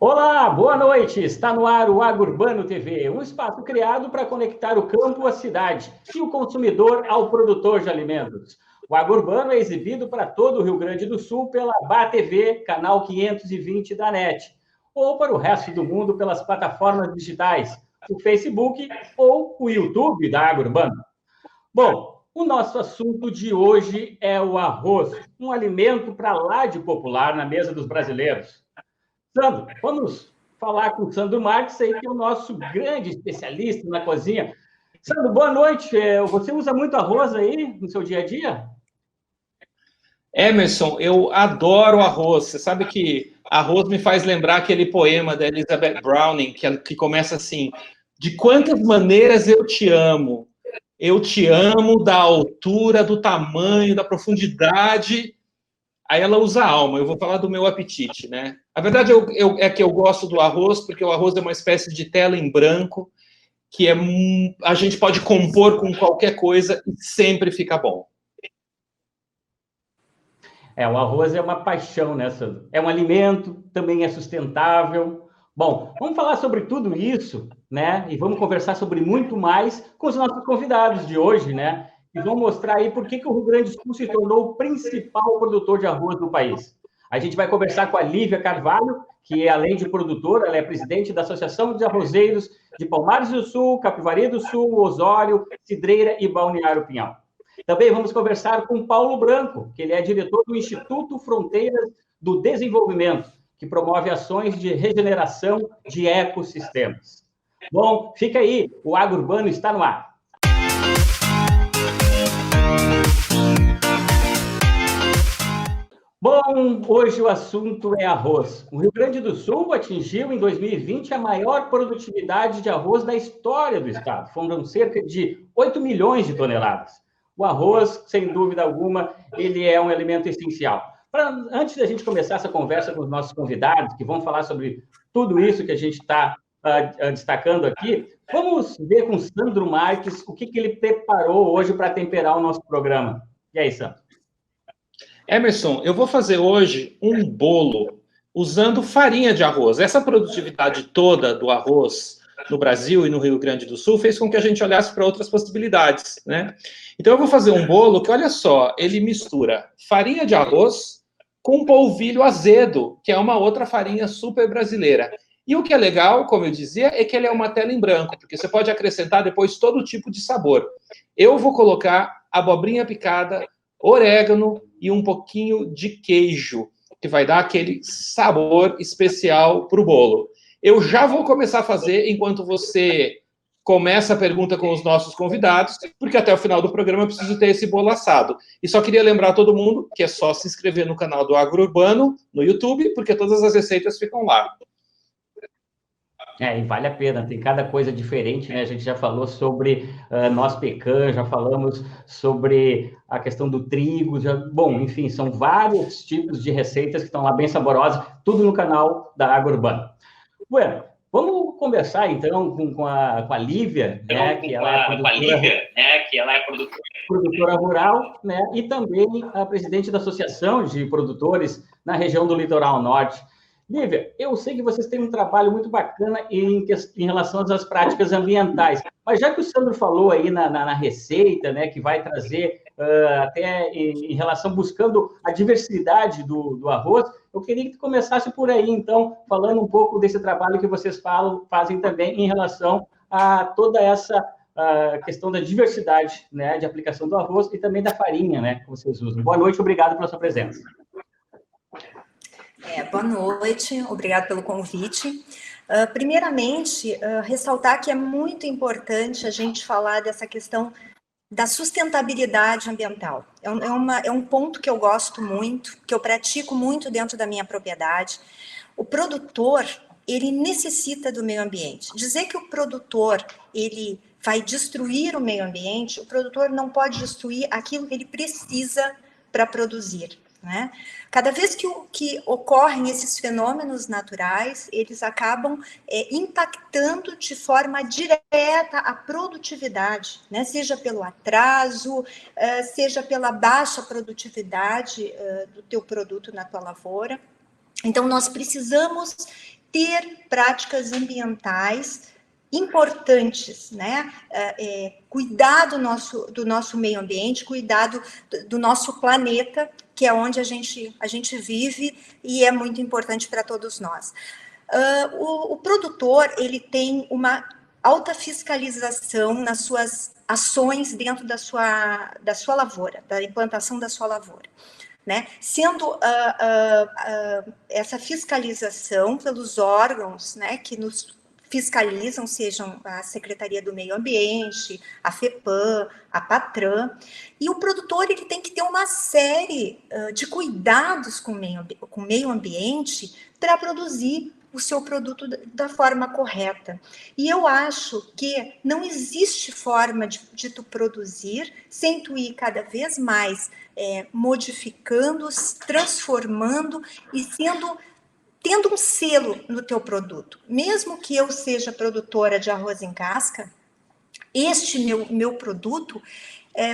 Olá, boa noite. Está no ar o AgroUrbano TV, um espaço criado para conectar o campo à cidade e o consumidor ao produtor de alimentos. O AgroUrbano é exibido para todo o Rio Grande do Sul pela BATV, canal 520 da NET, ou para o resto do mundo pelas plataformas digitais, o Facebook ou o YouTube da AgroUrbano. Bom, o nosso assunto de hoje é o arroz, um alimento para lá de popular na mesa dos brasileiros. Sandro, vamos falar com o Sandro Marques, aí, que é o nosso grande especialista na cozinha. Sandro, boa noite. Você usa muito arroz aí no seu dia a dia? Emerson, eu adoro arroz. Você sabe que arroz me faz lembrar aquele poema da Elizabeth Browning, que começa assim: de quantas maneiras eu te amo. Eu te amo da altura, do tamanho, da profundidade. Aí ela usa alma. Eu vou falar do meu apetite, né? A verdade é que eu gosto do arroz, porque o arroz é uma espécie de tela em branco, que a gente pode compor com qualquer coisa e sempre fica bom. O arroz é uma paixão, né, Sandro? É um alimento, também é sustentável. Bom, vamos falar sobre tudo isso, né? E vamos conversar sobre muito mais com os nossos convidados de hoje, né? E vão mostrar aí por que o Rio Grande do Sul se tornou o principal produtor de arroz do país. A gente vai conversar com a Lívia Carvalho, que além de produtora, ela é presidente da Associação de Arrozeiros de Palmares do Sul, Capivari do Sul, Osório, Cidreira e Balneário Pinhal. Também vamos conversar com Paulo Branco, que ele é diretor do Instituto Fronteiras do Desenvolvimento, que promove ações de regeneração de ecossistemas. Bom, fica aí, o AgroUrbano está no ar. Bom, hoje o assunto é arroz. O Rio Grande do Sul atingiu em 2020 a maior produtividade de arroz da história do estado. Foram cerca de 8 milhões de toneladas. O arroz, sem dúvida alguma, ele é um alimento essencial. Antes da gente começar essa conversa com os nossos convidados, que vão falar sobre tudo isso que a gente está destacando aqui, vamos ver com o Sandro Marques o que ele preparou hoje para temperar o nosso programa. E aí, Sandro? Emerson, eu vou fazer hoje um bolo usando farinha de arroz. Essa produtividade toda do arroz no Brasil e no Rio Grande do Sul fez com que a gente olhasse para outras possibilidades, né? Então eu vou fazer um bolo que, olha só, ele mistura farinha de arroz com polvilho azedo, que é uma outra farinha super brasileira. E o que é legal, como eu dizia, é que ele é uma tela em branco, porque você pode acrescentar depois todo tipo de sabor. Eu vou colocar abobrinha picada, orégano e um pouquinho de queijo, que vai dar aquele sabor especial para o bolo. Eu já vou começar a fazer enquanto você começa a pergunta com os nossos convidados, porque até o final do programa eu preciso ter esse bolo assado. E só queria lembrar a todo mundo que é só se inscrever no canal do AgroUrbano no YouTube, porque todas as receitas ficam lá. E vale a pena, tem cada coisa diferente, né? A gente já falou sobre noz pecan, já falamos sobre a questão do trigo, bom, enfim, são vários tipos de receitas que estão lá bem saborosas, tudo no canal da AgroUrbano. Bueno, vamos conversar então com a Lívia, né? Que ela é produtora rural, né? E também a presidente da Associação de Produtores na região do Litoral Norte. Lívia, eu sei que vocês têm um trabalho muito bacana em relação às práticas ambientais, mas já que o Sandro falou aí na receita, né, que vai trazer até em relação, buscando a diversidade do arroz, eu queria que tu começasse por aí, então, falando um pouco desse trabalho que vocês fazem também em relação a toda essa questão da diversidade, né, de aplicação do arroz e também da farinha, né, que vocês usam. Boa noite, obrigado pela sua presença. Boa noite, obrigado pelo convite. Primeiramente, ressaltar que é muito importante a gente falar dessa questão da sustentabilidade ambiental. É um ponto que eu gosto muito, que eu pratico muito dentro da minha propriedade. O produtor, ele necessita do meio ambiente. Dizer que o produtor, ele vai destruir o meio ambiente, o produtor não pode destruir aquilo que ele precisa para produzir, né? Cada vez que ocorrem esses fenômenos naturais, eles acabam impactando de forma direta a produtividade, né? Seja pelo atraso, seja pela baixa produtividade do teu produto na tua lavoura. Então, nós precisamos ter práticas ambientais importantes, né? Cuidar do nosso meio ambiente, cuidar do nosso planeta, que é onde a gente vive e é muito importante para todos nós. O produtor, ele tem uma alta fiscalização nas suas ações dentro da sua lavoura, da implantação da sua lavoura, né? Sendo essa fiscalização pelos órgãos, né, que nos fiscalizam, sejam a Secretaria do Meio Ambiente, a FEPAM, a PATRAN, e o produtor ele tem que ter uma série de cuidados com o meio ambiente para produzir o seu produto da forma correta. E eu acho que não existe forma de tu produzir sem tu ir cada vez mais modificando, transformando e tendo um selo no teu produto. Mesmo que eu seja produtora de arroz em casca, este meu produto,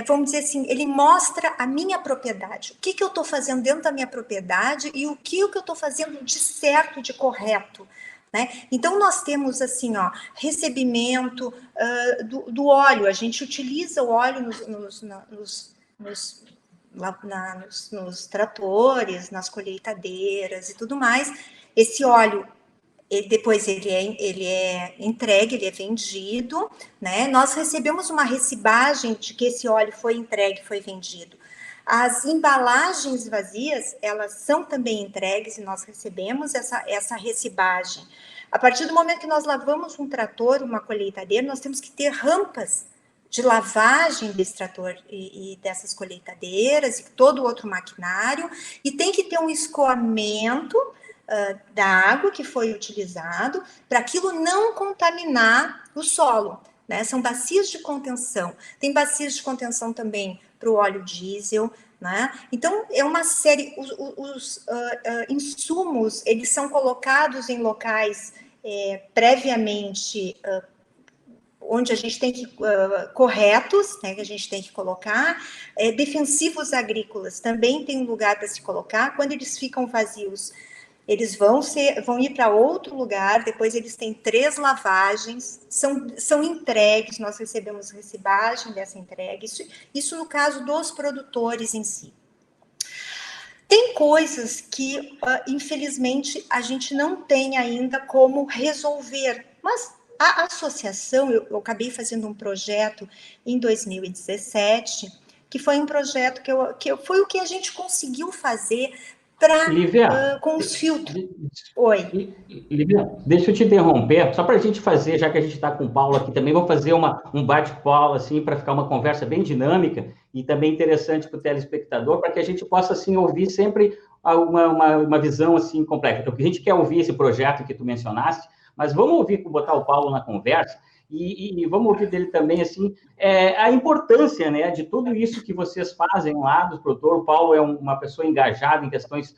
vamos dizer assim, ele mostra a minha propriedade. O que eu estou fazendo dentro da minha propriedade e o que eu estou fazendo de certo, de correto. Né? Então, nós temos, assim, recebimento do óleo. A gente utiliza o óleo nos tratores, nas colheitadeiras e tudo mais. Esse óleo, depois ele é entregue, ele é vendido, né? Nós recebemos uma recibagem de que esse óleo foi entregue, foi vendido. As embalagens vazias, elas são também entregues e nós recebemos essa recibagem. A partir do momento que nós lavamos um trator, uma colheitadeira, nós temos que ter rampas de lavagem desse trator e dessas colheitadeiras e todo outro maquinário, e tem que ter um escoamento da água que foi utilizado para aquilo não contaminar o solo, né? São bacias de contenção. Tem bacias de contenção também para o óleo diesel, né? Então, é uma série... Os insumos, eles são colocados em locais previamente... onde a gente tem que, corretos, né, que a gente tem que colocar, defensivos agrícolas também tem um lugar para se colocar. Quando eles ficam vazios, eles vão ir para outro lugar, depois eles têm 3 lavagens, são entregues, nós recebemos recibagem dessa entrega, isso no caso dos produtores em si. Tem coisas que, infelizmente, a gente não tem ainda como resolver, mas a associação, eu acabei fazendo um projeto em 2017, que foi um projeto que foi o que a gente conseguiu fazer com os filtros. Oi. Lívia, deixa eu te interromper, só para a gente fazer, já que a gente está com o Paulo aqui também, vou fazer um bate-papo, assim, para ficar uma conversa bem dinâmica e também interessante para o telespectador, para que a gente possa, assim, ouvir sempre uma visão, assim, completa. Porque a gente quer ouvir esse projeto que tu mencionaste, mas vamos botar o Paulo na conversa e vamos ouvir dele também, assim, a importância, né, de tudo isso que vocês fazem lá do produtor. O Paulo é uma pessoa engajada em questões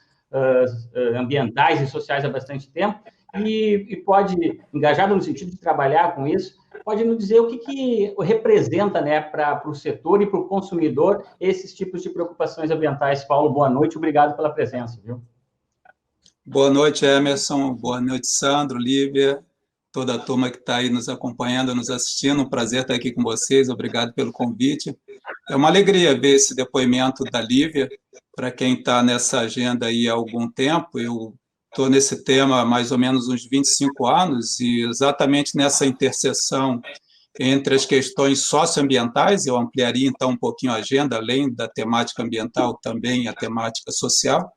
ambientais e sociais há bastante tempo e pode, engajado no sentido de trabalhar com isso, pode nos dizer o que representa, né, para o setor e para o consumidor esses tipos de preocupações ambientais. Paulo, boa noite, obrigado pela presença, viu? Boa noite, Emerson. Boa noite, Sandro, Lívia, toda a turma que está aí nos acompanhando, nos assistindo. Um prazer estar aqui com vocês. Obrigado pelo convite. É uma alegria ver esse depoimento da Lívia. Para quem está nessa agenda aí há algum tempo, eu estou nesse tema há mais ou menos uns 25 anos e exatamente nessa interseção entre as questões socioambientais, eu ampliaria então um pouquinho a agenda, além da temática ambiental, também a temática social,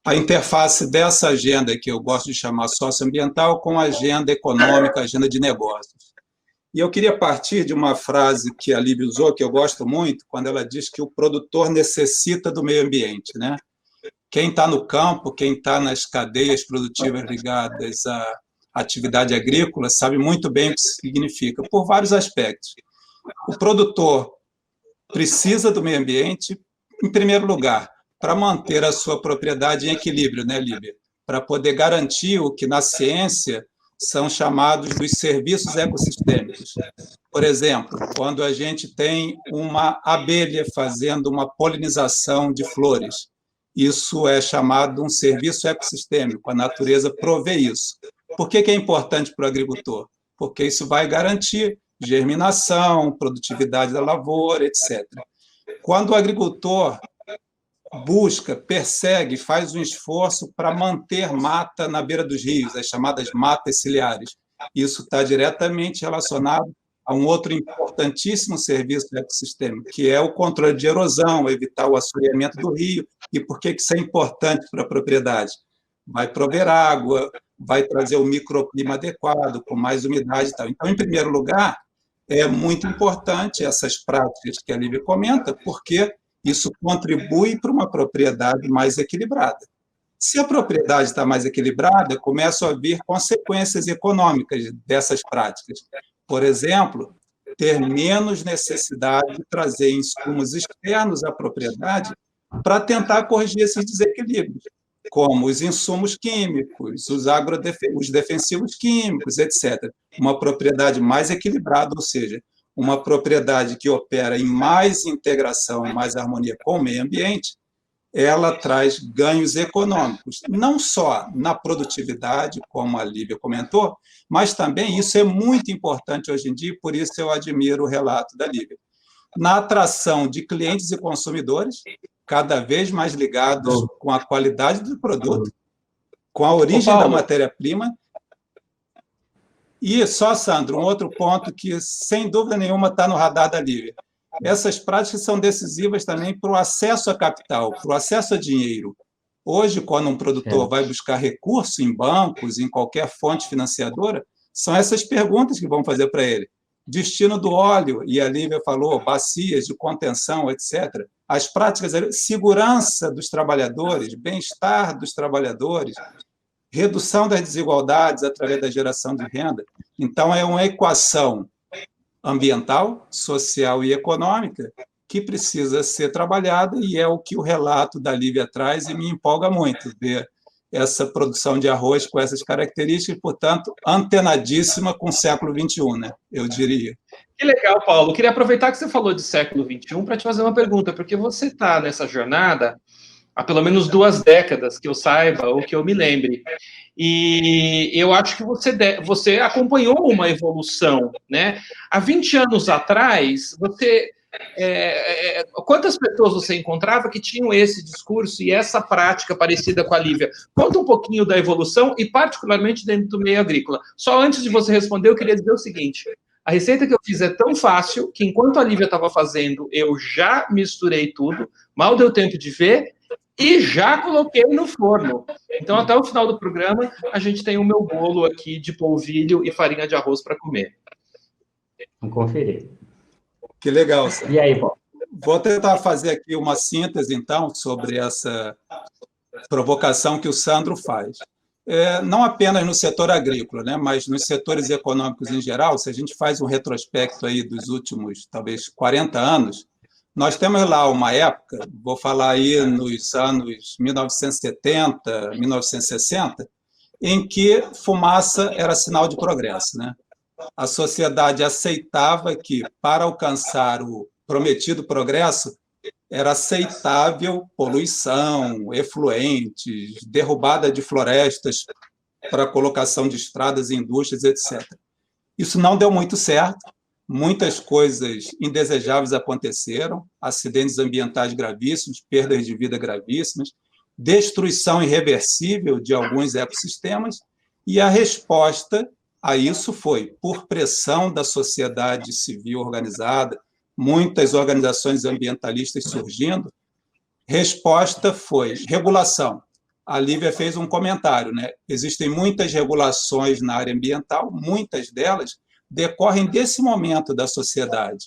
a interface dessa agenda, que eu gosto de chamar socioambiental, com a agenda econômica, a agenda de negócios. E eu queria partir de uma frase que a Lívia usou, que eu gosto muito, quando ela diz que o produtor necessita do meio ambiente, né? Quem está no campo, quem está nas cadeias produtivas ligadas à atividade agrícola, sabe muito bem o que isso significa, por vários aspectos. O produtor precisa do meio ambiente, em primeiro lugar, para manter a sua propriedade em equilíbrio, né, Lívia? Para poder garantir o que na ciência são chamados dos serviços ecossistêmicos. Por exemplo, quando a gente tem uma abelha fazendo uma polinização de flores, isso é chamado um serviço ecossistêmico, a natureza provê isso. Por que é importante para o agricultor? Porque isso vai garantir germinação, produtividade da lavoura, etc. Quando o agricultor busca, persegue, faz um esforço para manter mata na beira dos rios, as chamadas matas ciliares, isso está diretamente relacionado a um outro importantíssimo serviço do ecossistema, que é o controle de erosão, evitar o assoreamento do rio. E por que isso é importante para a propriedade? Vai prover água, vai trazer o microclima adequado, com mais umidade e tal. Então, em primeiro lugar, é muito importante essas práticas que a Lívia comenta, porque isso contribui para uma propriedade mais equilibrada. Se a propriedade está mais equilibrada, começam a vir consequências econômicas dessas práticas. Por exemplo, ter menos necessidade de trazer insumos externos à propriedade para tentar corrigir esses desequilíbrios, como os insumos químicos, os defensivos químicos, etc. Uma propriedade mais equilibrada, ou seja, uma propriedade que opera em mais integração, em mais harmonia com o meio ambiente, ela traz ganhos econômicos, não só na produtividade, como a Lívia comentou, mas também, isso é muito importante hoje em dia, por isso eu admiro o relato da Lívia, na atração de clientes e consumidores, cada vez mais ligados com a qualidade do produto, com a origem da matéria-prima. E só, Sandro, um outro ponto que, sem dúvida nenhuma, está no radar da Lívia. Essas práticas são decisivas também para o acesso a capital, para o acesso a dinheiro. Hoje, quando um produtor vai buscar recurso em bancos, em qualquer fonte financiadora, são essas perguntas que vão fazer para ele. Destino do óleo, e a Lívia falou, bacias de contenção, etc. As práticas, segurança dos trabalhadores, bem-estar dos trabalhadores, redução das desigualdades através da geração de renda. Então, é uma equação ambiental, social e econômica que precisa ser trabalhada, e é o que o relato da Lívia traz, e me empolga muito ver essa produção de arroz com essas características, portanto, antenadíssima com o século XXI, né? Eu diria. Que legal, Paulo. Queria aproveitar que você falou de século XXI para te fazer uma pergunta, porque você está nessa jornada há pelo menos 2 décadas, que eu saiba, ou que eu me lembre. E eu acho que você acompanhou uma evolução, né? Há 20 anos atrás, quantas pessoas você encontrava que tinham esse discurso e essa prática parecida com a Lívia? Conta um pouquinho da evolução e particularmente dentro do meio agrícola. Só antes de você responder, eu queria dizer o seguinte: a receita que eu fiz é tão fácil que enquanto a Lívia estava fazendo, eu já misturei tudo, mal deu tempo de ver, e já coloquei no forno. Então, até o final do programa, a gente tem o meu bolo aqui de polvilho e farinha de arroz para comer. Vamos conferir. Que legal, Sandro. E aí, Paulo? Vou tentar fazer aqui uma síntese, então, sobre essa provocação que o Sandro faz. Não apenas no setor agrícola, né, mas nos setores econômicos em geral, se a gente faz um retrospecto aí dos últimos, talvez, 40 anos, nós temos lá uma época, vou falar aí nos anos 1970, 1960, em que fumaça era sinal de progresso, né? A sociedade aceitava que, para alcançar o prometido progresso, era aceitável poluição, efluentes, derrubada de florestas para colocação de estradas, indústrias, etc. Isso não deu muito certo. Muitas coisas indesejáveis aconteceram, acidentes ambientais gravíssimos, perdas de vida gravíssimas, destruição irreversível de alguns ecossistemas, e a resposta a isso foi, por pressão da sociedade civil organizada, muitas organizações ambientalistas surgindo, resposta foi regulação. A Lívia fez um comentário, né? Existem muitas regulações na área ambiental, muitas delas decorrem desse momento da sociedade,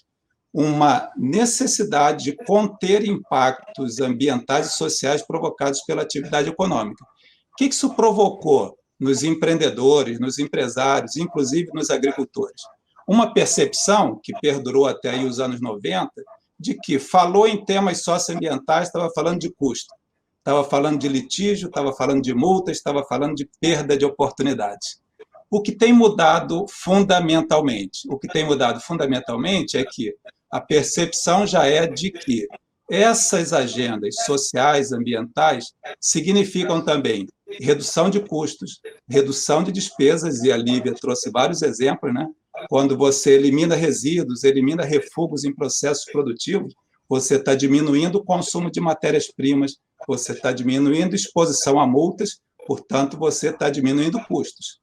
uma necessidade de conter impactos ambientais e sociais provocados pela atividade econômica. O que isso provocou nos empreendedores, nos empresários, inclusive nos agricultores? Uma percepção que perdurou até aí os anos 90, de que falou em temas socioambientais, estava falando de custo, estava falando de litígio, estava falando de multas, estava falando de perda de oportunidades. O que tem mudado fundamentalmente? O que tem mudado fundamentalmente é que a percepção já é de que Essas agendas sociais, ambientais, significam também redução de custos, redução de despesas, e a Lívia trouxe vários exemplos, né? Quando você elimina resíduos, elimina refugos em processos produtivos, você está diminuindo o consumo de matérias-primas, você está diminuindo exposição a multas, portanto, você está diminuindo custos.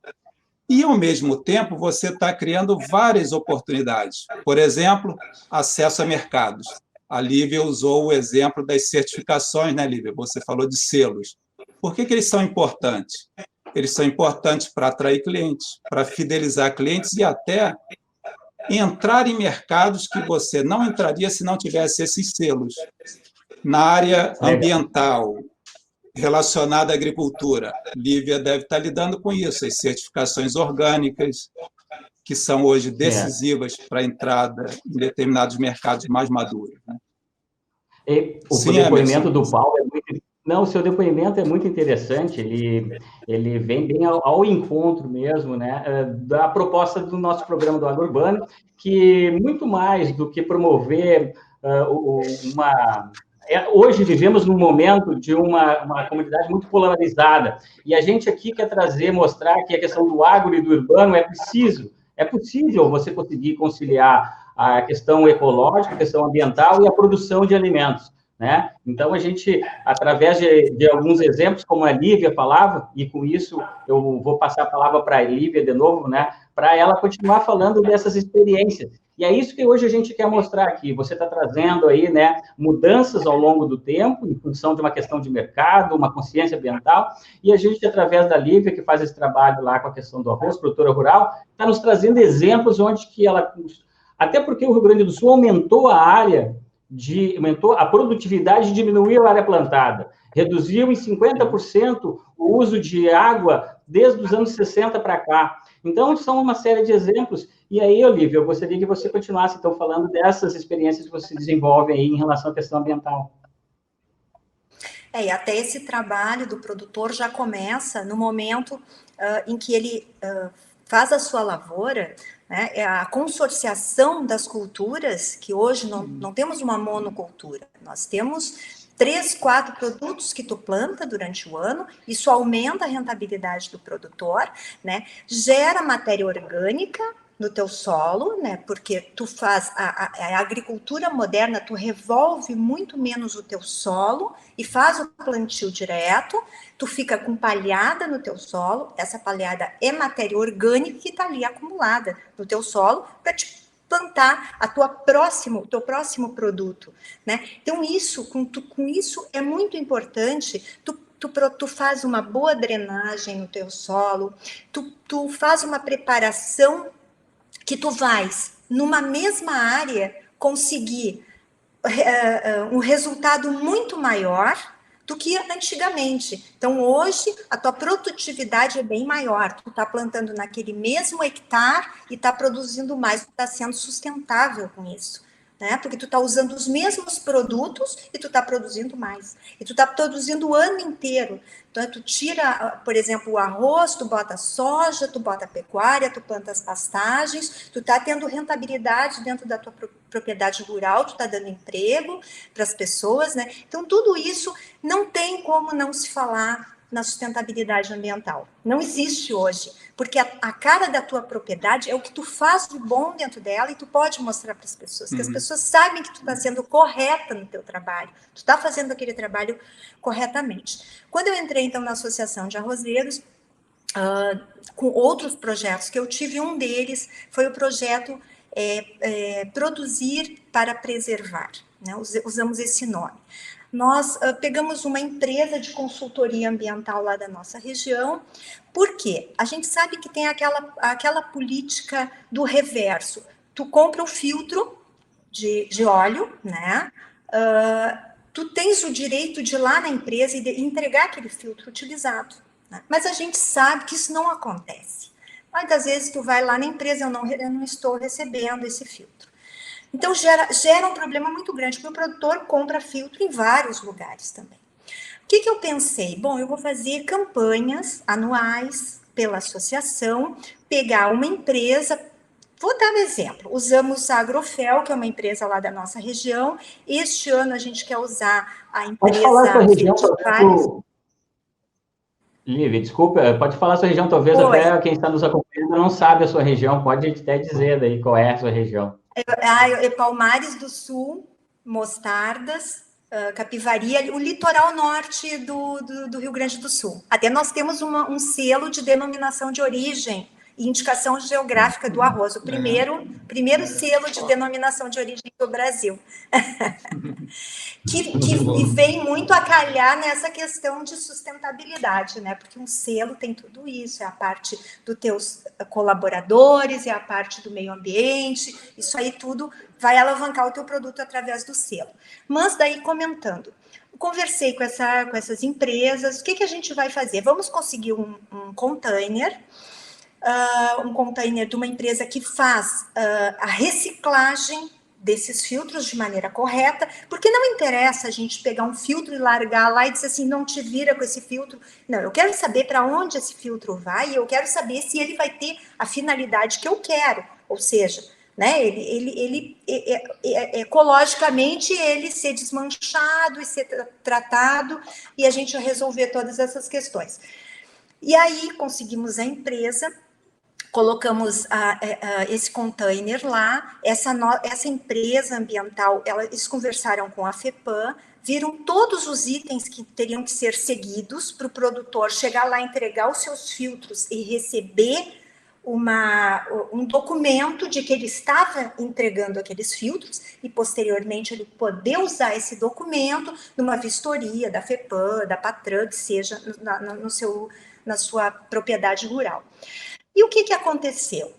E, ao mesmo tempo, você está criando várias oportunidades. Por exemplo, acesso a mercados. A Lívia usou o exemplo das certificações, né, Lívia? Você falou de selos. Por que eles são importantes? Eles são importantes para atrair clientes, para fidelizar clientes e até entrar em mercados que você não entraria se não tivesse esses selos. Na área ambiental, relacionada à agricultura, Lívia deve estar lidando com isso, as certificações orgânicas, que são hoje decisivas para a entrada em determinados mercados mais maduros. Né? O depoimento do Paulo é muito... Não, o seu depoimento é muito interessante, ele vem bem ao encontro mesmo, né, da proposta do nosso programa do Agrourbano, que muito mais do que promover hoje vivemos num momento de uma comunidade muito polarizada, e a gente aqui quer mostrar que a questão do agro e do urbano é possível você conseguir conciliar a questão ecológica, a questão ambiental e a produção de alimentos. Né? Então, a gente, através de alguns exemplos, como a Lívia falava, e com isso eu vou passar a palavra para a Lívia de novo, né? Para ela continuar falando dessas experiências. E é isso que hoje a gente quer mostrar aqui. Você está trazendo aí, né, mudanças ao longo do tempo, em função de uma questão de mercado, uma consciência ambiental, e a gente, através da Lívia, que faz esse trabalho lá com a questão do arroz, produtora rural, está nos trazendo exemplos onde que ela... Até porque o Rio Grande do Sul aumentou a área... aumentou a produtividade e diminuiu a área plantada, reduziu em 50% o uso de água desde os anos 60 para cá. Então, são uma série de exemplos. E aí, Olívia, eu gostaria que você continuasse, então, falando dessas experiências que você desenvolve aí em relação à questão ambiental. E até esse trabalho do produtor já começa no momento em que ele faz a sua lavoura, né, a consorciação das culturas, que hoje não temos uma monocultura, nós temos 3, 4 produtos que tu planta durante o ano, isso aumenta a rentabilidade do produtor, né, gera matéria orgânica no teu solo, né, porque tu faz a agricultura moderna, tu revolve muito menos o teu solo e faz o plantio direto, tu fica com palhada no teu solo, essa palhada é matéria orgânica que está ali acumulada no teu solo para te plantar o teu próximo produto, né? Então com isso é muito importante. Tu faz uma boa drenagem no teu solo, tu faz uma preparação que tu vais, numa mesma área, conseguir um resultado muito maior do que antigamente. Então, hoje, a tua produtividade é bem maior. Tu está plantando naquele mesmo hectare e está produzindo mais, tu está sendo sustentável com isso. Né? Porque tu está usando os mesmos produtos e tu está produzindo mais. E tu está produzindo o ano inteiro. Então, tu tira, por exemplo, o arroz, tu bota soja, tu bota pecuária, tu planta as pastagens, tu está tendo rentabilidade dentro da tua propriedade rural, tu está dando emprego para as pessoas, né? Então, tudo isso não tem como não se falar na sustentabilidade ambiental. Não existe hoje, porque a cara da tua propriedade é o que tu faz de bom dentro dela e tu pode mostrar para as pessoas, que as pessoas sabem que tu está sendo correta no teu trabalho, tu está fazendo aquele trabalho corretamente. Quando eu entrei, então, na Associação de Arrozeiros, com outros projetos que eu tive, um deles foi o projeto Produzir para Preservar, né? Usamos esse nome. Nós pegamos uma empresa de consultoria ambiental lá da nossa região, porque a gente sabe que tem aquela política do reverso. Tu compra um filtro de óleo, né? Tu tens o direito de ir lá na empresa e entregar aquele filtro utilizado, né? Mas a gente sabe que isso não acontece. Muitas vezes tu vai lá na empresa, eu não estou recebendo esse filtro. Então, gera um problema muito grande, porque o produtor compra filtro em vários lugares também. O que eu pensei? Bom, eu vou fazer campanhas anuais pela associação, pegar uma empresa Vou dar um exemplo. Usamos a Agrofel, que é uma empresa lá da nossa região. Este ano a gente quer usar a empresa... Pode falar a sua região, Lívia, desculpa, pode falar a sua região, talvez até quem está nos acompanhando não sabe a sua região, pode até dizer daí qual é a sua região. Palmares do Sul, Mostardas, Capivari, o litoral norte do Rio Grande do Sul. Até nós temos um selo de denominação de origem e indicação geográfica do arroz, o primeiro selo de denominação de origem do Brasil, que vem muito a calhar nessa questão de sustentabilidade, né? Porque um selo tem tudo isso, é a parte dos teus colaboradores, é a parte do meio ambiente, isso aí tudo vai alavancar o teu produto através do selo. Mas daí, comentando, conversei com essas empresas, o que a gente vai fazer? Vamos conseguir um container de uma empresa que faz a reciclagem desses filtros de maneira correta, porque não interessa a gente pegar um filtro e largar lá e dizer assim, não te vira com esse filtro. Não, eu quero saber para onde esse filtro vai e eu quero saber se ele vai ter a finalidade que eu quero, ou seja, né, ele ecologicamente ele ser desmanchado e ser tratado e a gente resolver todas essas questões. E aí conseguimos a empresa, colocamos esse container lá, essa empresa ambiental, eles conversaram com a FEPAM, viram todos os itens que teriam que ser seguidos para o produtor chegar lá, entregar os seus filtros e receber um documento de que ele estava entregando aqueles filtros e, posteriormente, ele poder usar esse documento numa vistoria da FEPAM, da PATRAN, que seja na sua propriedade rural. E o que aconteceu?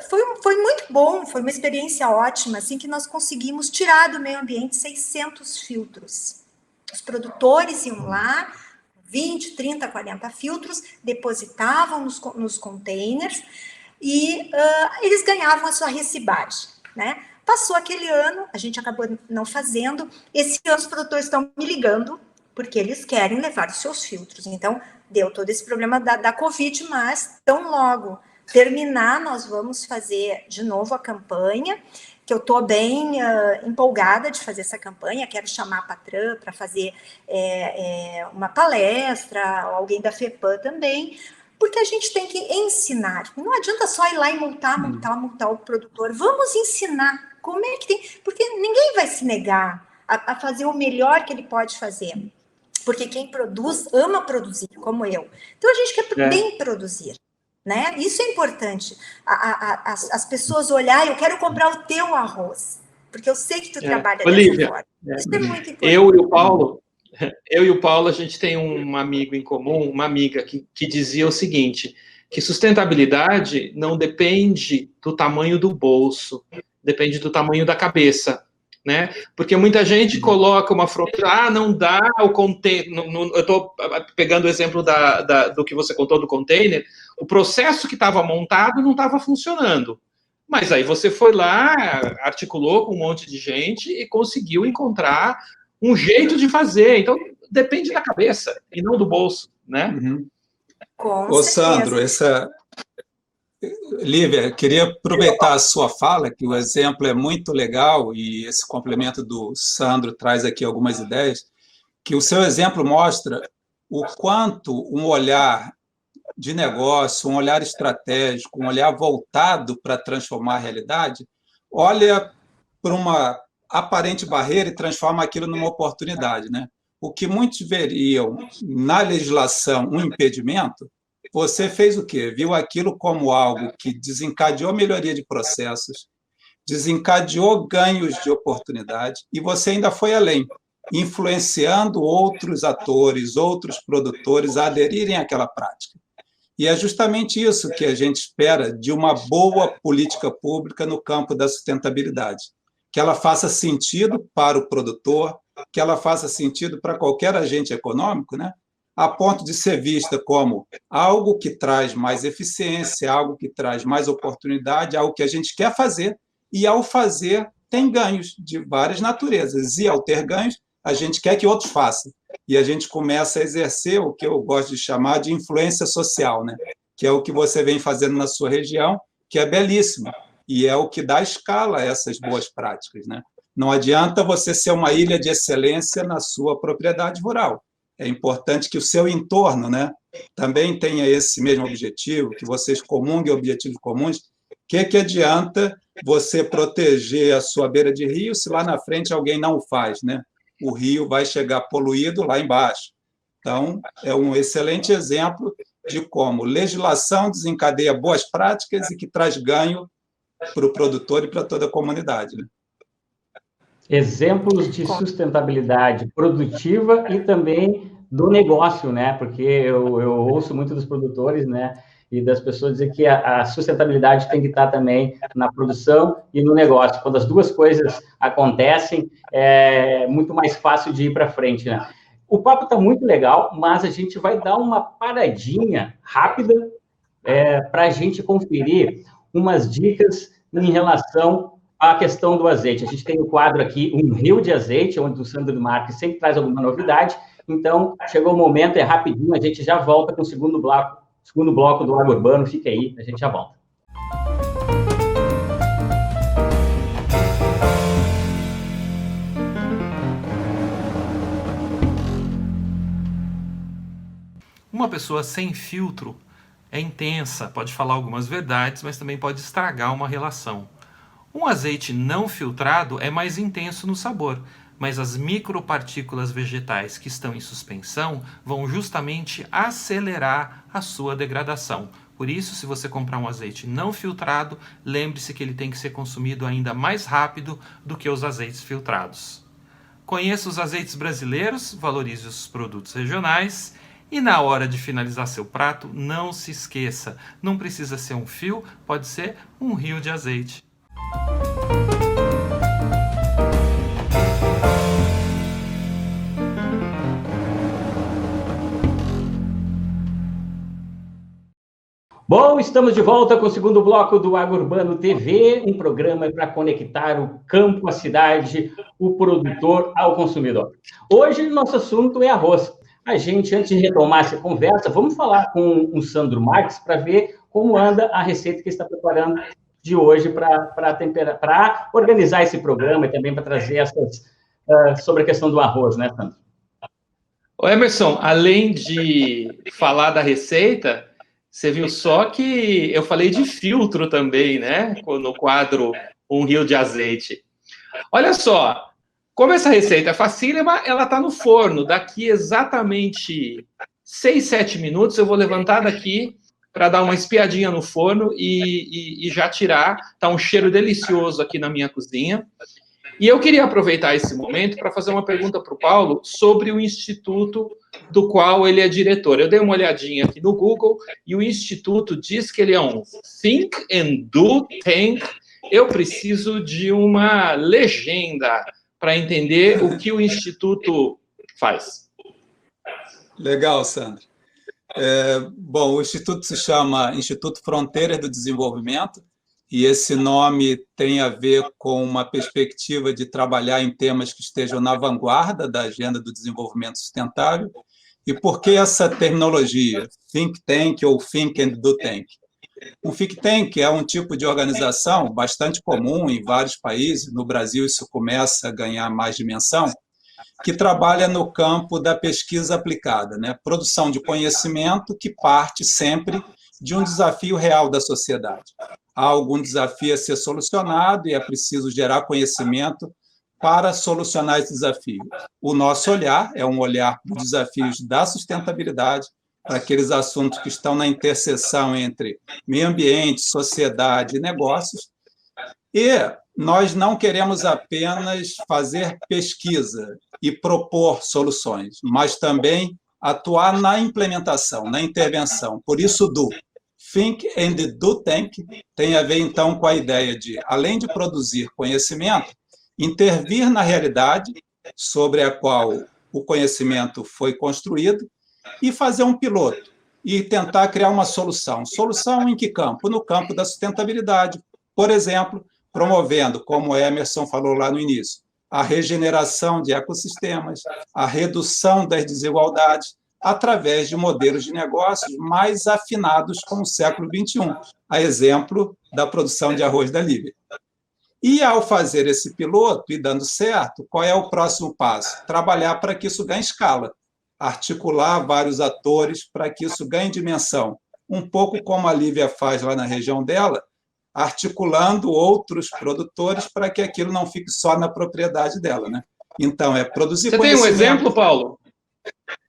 Foi muito bom, foi uma experiência ótima, assim, que nós conseguimos tirar do meio ambiente 600 filtros. Os produtores iam lá, 20, 30, 40 filtros, depositavam nos containers e eles ganhavam a sua recibagem, né? Passou aquele ano, a gente acabou não fazendo, esse ano os produtores estão me ligando, porque eles querem levar os seus filtros. Então, deu todo esse problema da Covid, mas tão logo terminar, nós vamos fazer de novo a campanha, que eu estou bem empolgada de fazer essa campanha, quero chamar a Patran para fazer uma palestra, alguém da FEPAM também, porque a gente tem que ensinar, não adianta só ir lá e multar o produtor, vamos ensinar como é que tem, porque ninguém vai se negar a fazer o melhor que ele pode fazer, porque quem produz ama produzir, como eu. Então a gente quer bem produzir, né? Isso é importante. As pessoas olharem, eu quero comprar o teu arroz, porque eu sei que tu trabalha dessa forma. Isso é muito importante. Eu e o Paulo, a gente tem um amigo em comum, uma amiga que dizia o seguinte, que sustentabilidade não depende do tamanho do bolso, depende do tamanho da cabeça. Né? Porque muita gente coloca uma fronteira, não dá o container. Eu estou pegando o exemplo do que você contou do container, o processo que estava montado não estava funcionando. Mas aí você foi lá, articulou com um monte de gente e conseguiu encontrar um jeito de fazer. Então, depende da cabeça e não do bolso, né? Ô, Sandro, Lívia, queria aproveitar a sua fala, que o exemplo é muito legal e esse complemento do Sandro traz aqui algumas ideias, que o seu exemplo mostra o quanto um olhar de negócio, um olhar estratégico, um olhar voltado para transformar a realidade, olha para uma aparente barreira e transforma aquilo numa oportunidade, né? O que muitos veriam na legislação um impedimento, você fez o quê? Viu aquilo como algo que desencadeou melhoria de processos, desencadeou ganhos de oportunidade, e você ainda foi além, influenciando outros atores, outros produtores a aderirem àquela prática. E é justamente isso que a gente espera de uma boa política pública no campo da sustentabilidade, que ela faça sentido para o produtor, que ela faça sentido para qualquer agente econômico, né? A ponto de ser vista como algo que traz mais eficiência, algo que traz mais oportunidade, algo que a gente quer fazer, e ao fazer tem ganhos de várias naturezas, e ao ter ganhos, a gente quer que outros façam. E a gente começa a exercer o que eu gosto de chamar de influência social, né? Que é o que você vem fazendo na sua região que é belíssimo, e é o que dá escala a essas boas práticas, né? Não adianta você ser uma ilha de excelência na sua propriedade rural. É importante que o seu entorno, né, também tenha esse mesmo objetivo, que vocês comunguem objetivos comuns. O que adianta você proteger a sua beira de rio se lá na frente alguém não o faz, né? O rio vai chegar poluído lá embaixo. Então, é um excelente exemplo de como legislação desencadeia boas práticas e que traz ganho para o produtor e para toda a comunidade, né? Exemplos de sustentabilidade produtiva e também do negócio, né? Porque eu ouço muito dos produtores, né? E das pessoas dizer que a sustentabilidade tem que estar também na produção e no negócio. Quando as duas coisas acontecem, é muito mais fácil de ir para frente, né? O papo está muito legal, mas a gente vai dar uma paradinha rápida para a gente conferir umas dicas em relação à questão do azeite. A gente tem o quadro aqui, Um Rio de Azeite, onde o Sandro Marques sempre traz alguma novidade. Então, chegou o momento, é rapidinho, a gente já volta com o segundo bloco do Agro Urbano. Fica aí, a gente já volta. Uma pessoa sem filtro é intensa, pode falar algumas verdades, mas também pode estragar uma relação. Um azeite não filtrado é mais intenso no sabor, mas as micropartículas vegetais que estão em suspensão vão justamente acelerar a sua degradação. Por isso, se você comprar um azeite não filtrado, lembre-se que ele tem que ser consumido ainda mais rápido do que os azeites filtrados. Conheça os azeites brasileiros, valorize os produtos regionais. E na hora de finalizar seu prato, não se esqueça, não precisa ser um fio, pode ser um rio de azeite. Bom, estamos de volta com o segundo bloco do Agro Urbano TV, um programa para conectar o campo à cidade, o produtor ao consumidor. Hoje, nosso assunto é arroz. A gente, antes de retomar essa conversa, vamos falar com o Sandro Marques para ver como anda a receita que está preparando de hoje para organizar esse programa e também para trazer essas sobre a questão do arroz, né, Sandro? Ô Emerson, além de falar da receita, você viu só que eu falei de filtro também, né? No quadro Um Rio de Azeite. Olha só. Como essa receita é facílima, ela está no forno. Daqui exatamente 6, 7 minutos, eu vou levantar daqui para dar uma espiadinha no forno e já tirar. Está um cheiro delicioso aqui na minha cozinha. E eu queria aproveitar esse momento para fazer uma pergunta para o Paulo sobre o instituto do qual ele é diretor. Eu dei uma olhadinha aqui no Google e o instituto diz que ele é um Think and Do Tank. Eu preciso de uma legenda para entender o que o Instituto faz. Legal, Sandro. Bom, o Instituto se chama Instituto Fronteiras do Desenvolvimento, e esse nome tem a ver com uma perspectiva de trabalhar em temas que estejam na vanguarda da agenda do desenvolvimento sustentável. E por que essa terminologia, Think Tank ou Think and Do Tank? O think tank é um tipo de organização bastante comum em vários países, no Brasil isso começa a ganhar mais dimensão, que trabalha no campo da pesquisa aplicada, né? Produção de conhecimento que parte sempre de um desafio real da sociedade. Há algum desafio a ser solucionado e é preciso gerar conhecimento para solucionar esse desafio. O nosso olhar é um olhar para os desafios da sustentabilidade, para aqueles assuntos que estão na interseção entre meio ambiente, sociedade e negócios. E nós não queremos apenas fazer pesquisa e propor soluções, mas também atuar na implementação, na intervenção. Por isso, do Think and Do Tank tem a ver, então, com a ideia de, além de produzir conhecimento, intervir na realidade sobre a qual o conhecimento foi construído e fazer um piloto e tentar criar uma solução. Solução em que campo? No campo da sustentabilidade. Por exemplo, promovendo, como o Emerson falou lá no início, a regeneração de ecossistemas, a redução das desigualdades, através de modelos de negócios mais afinados com o século XXI, a exemplo da produção de arroz da Lívia. E, ao fazer esse piloto e dando certo, qual é o próximo passo? Trabalhar para que isso ganhe escala, articular vários atores para que isso ganhe dimensão. Um pouco como a Lívia faz lá na região dela, articulando outros produtores para que aquilo não fique só na propriedade dela, né? Então, é produzir Você tem um exemplo, Paulo?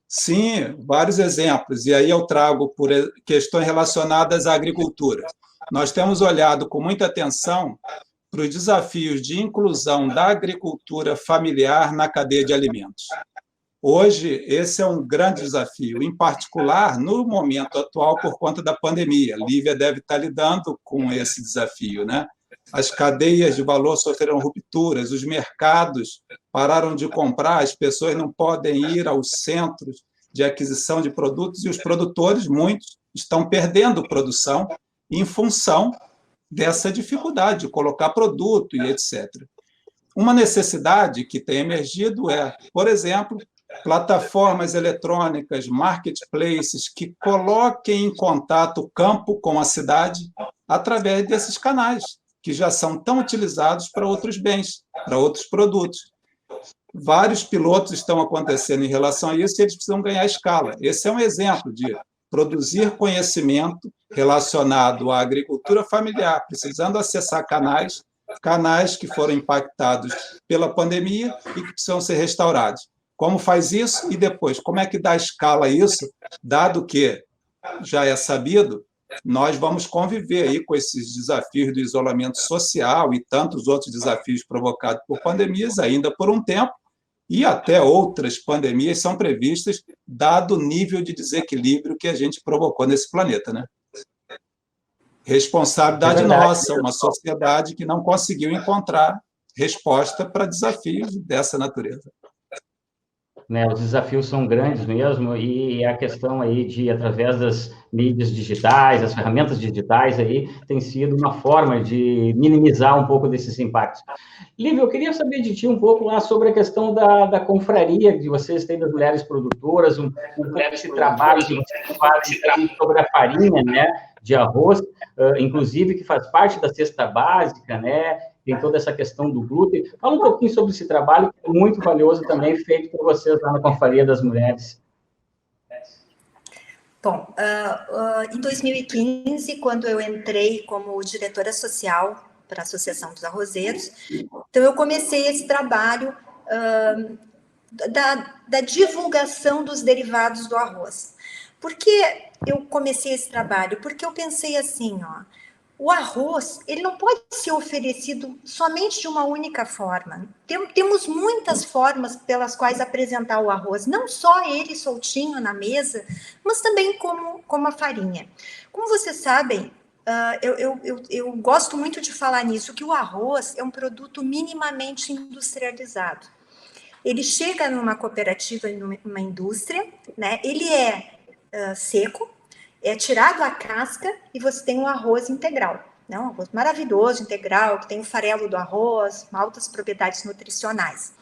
Sim, vários exemplos. E aí eu trago por questões relacionadas à agricultura. Nós temos olhado com muita atenção para os desafios de inclusão da agricultura familiar na cadeia de alimentos. Hoje, esse é um grande desafio, em particular no momento atual, por conta da pandemia. A Lívia deve estar lidando com esse desafio, né? As cadeias de valor sofreram rupturas, os mercados pararam de comprar, as pessoas não podem ir aos centros de aquisição de produtos e os produtores, muitos, estão perdendo produção em função dessa dificuldade de colocar produto e etc. Uma necessidade que tem emergido é, por exemplo, plataformas eletrônicas, marketplaces que coloquem em contato o campo com a cidade através desses canais, que já são tão utilizados para outros bens, para outros produtos. Vários pilotos estão acontecendo em relação a isso e eles precisam ganhar escala. Esse é um exemplo de produzir conhecimento relacionado à agricultura familiar, precisando acessar canais que foram impactados pela pandemia e que precisam ser restaurados. Como faz isso? E depois, como é que dá escala a isso, dado que já é sabido, nós vamos conviver aí com esses desafios do isolamento social e tantos outros desafios provocados por pandemias ainda por um tempo, e até outras pandemias são previstas, dado o nível de desequilíbrio que a gente provocou nesse planeta, né? Responsabilidade nossa, uma sociedade que não conseguiu encontrar resposta para desafios dessa natureza. Né, os desafios são grandes mesmo, e a questão aí de, através das mídias digitais, as ferramentas digitais aí, tem sido uma forma de minimizar um pouco desses impactos. Lívia, eu queria saber de ti um pouco lá sobre a questão da confraria que vocês têm das mulheres produtoras, um pouco desse trabalho que vocês fazem sobre a farinha, né, de arroz, inclusive que faz parte da cesta básica, né, tem toda essa questão do glúten. Fala um pouquinho sobre esse trabalho, que é muito valioso também, feito por vocês lá na Confraria das Mulheres. Bom, em 2015, quando eu entrei como diretora social para a Associação dos Arrozeiros, então eu comecei esse trabalho da divulgação dos derivados do arroz. Por que eu comecei esse trabalho? Porque eu pensei assim, o arroz, ele não pode ser oferecido somente de uma única forma. Temos muitas formas pelas quais apresentar o arroz, não só ele soltinho na mesa, mas também como a farinha. Como vocês sabem, eu gosto muito de falar nisso, que o arroz é um produto minimamente industrializado. Ele chega numa cooperativa, numa indústria, né? Ele é seco, é tirado a casca e você tem um arroz integral, né? Um arroz maravilhoso, integral, que tem o farelo do arroz, altas propriedades nutricionais.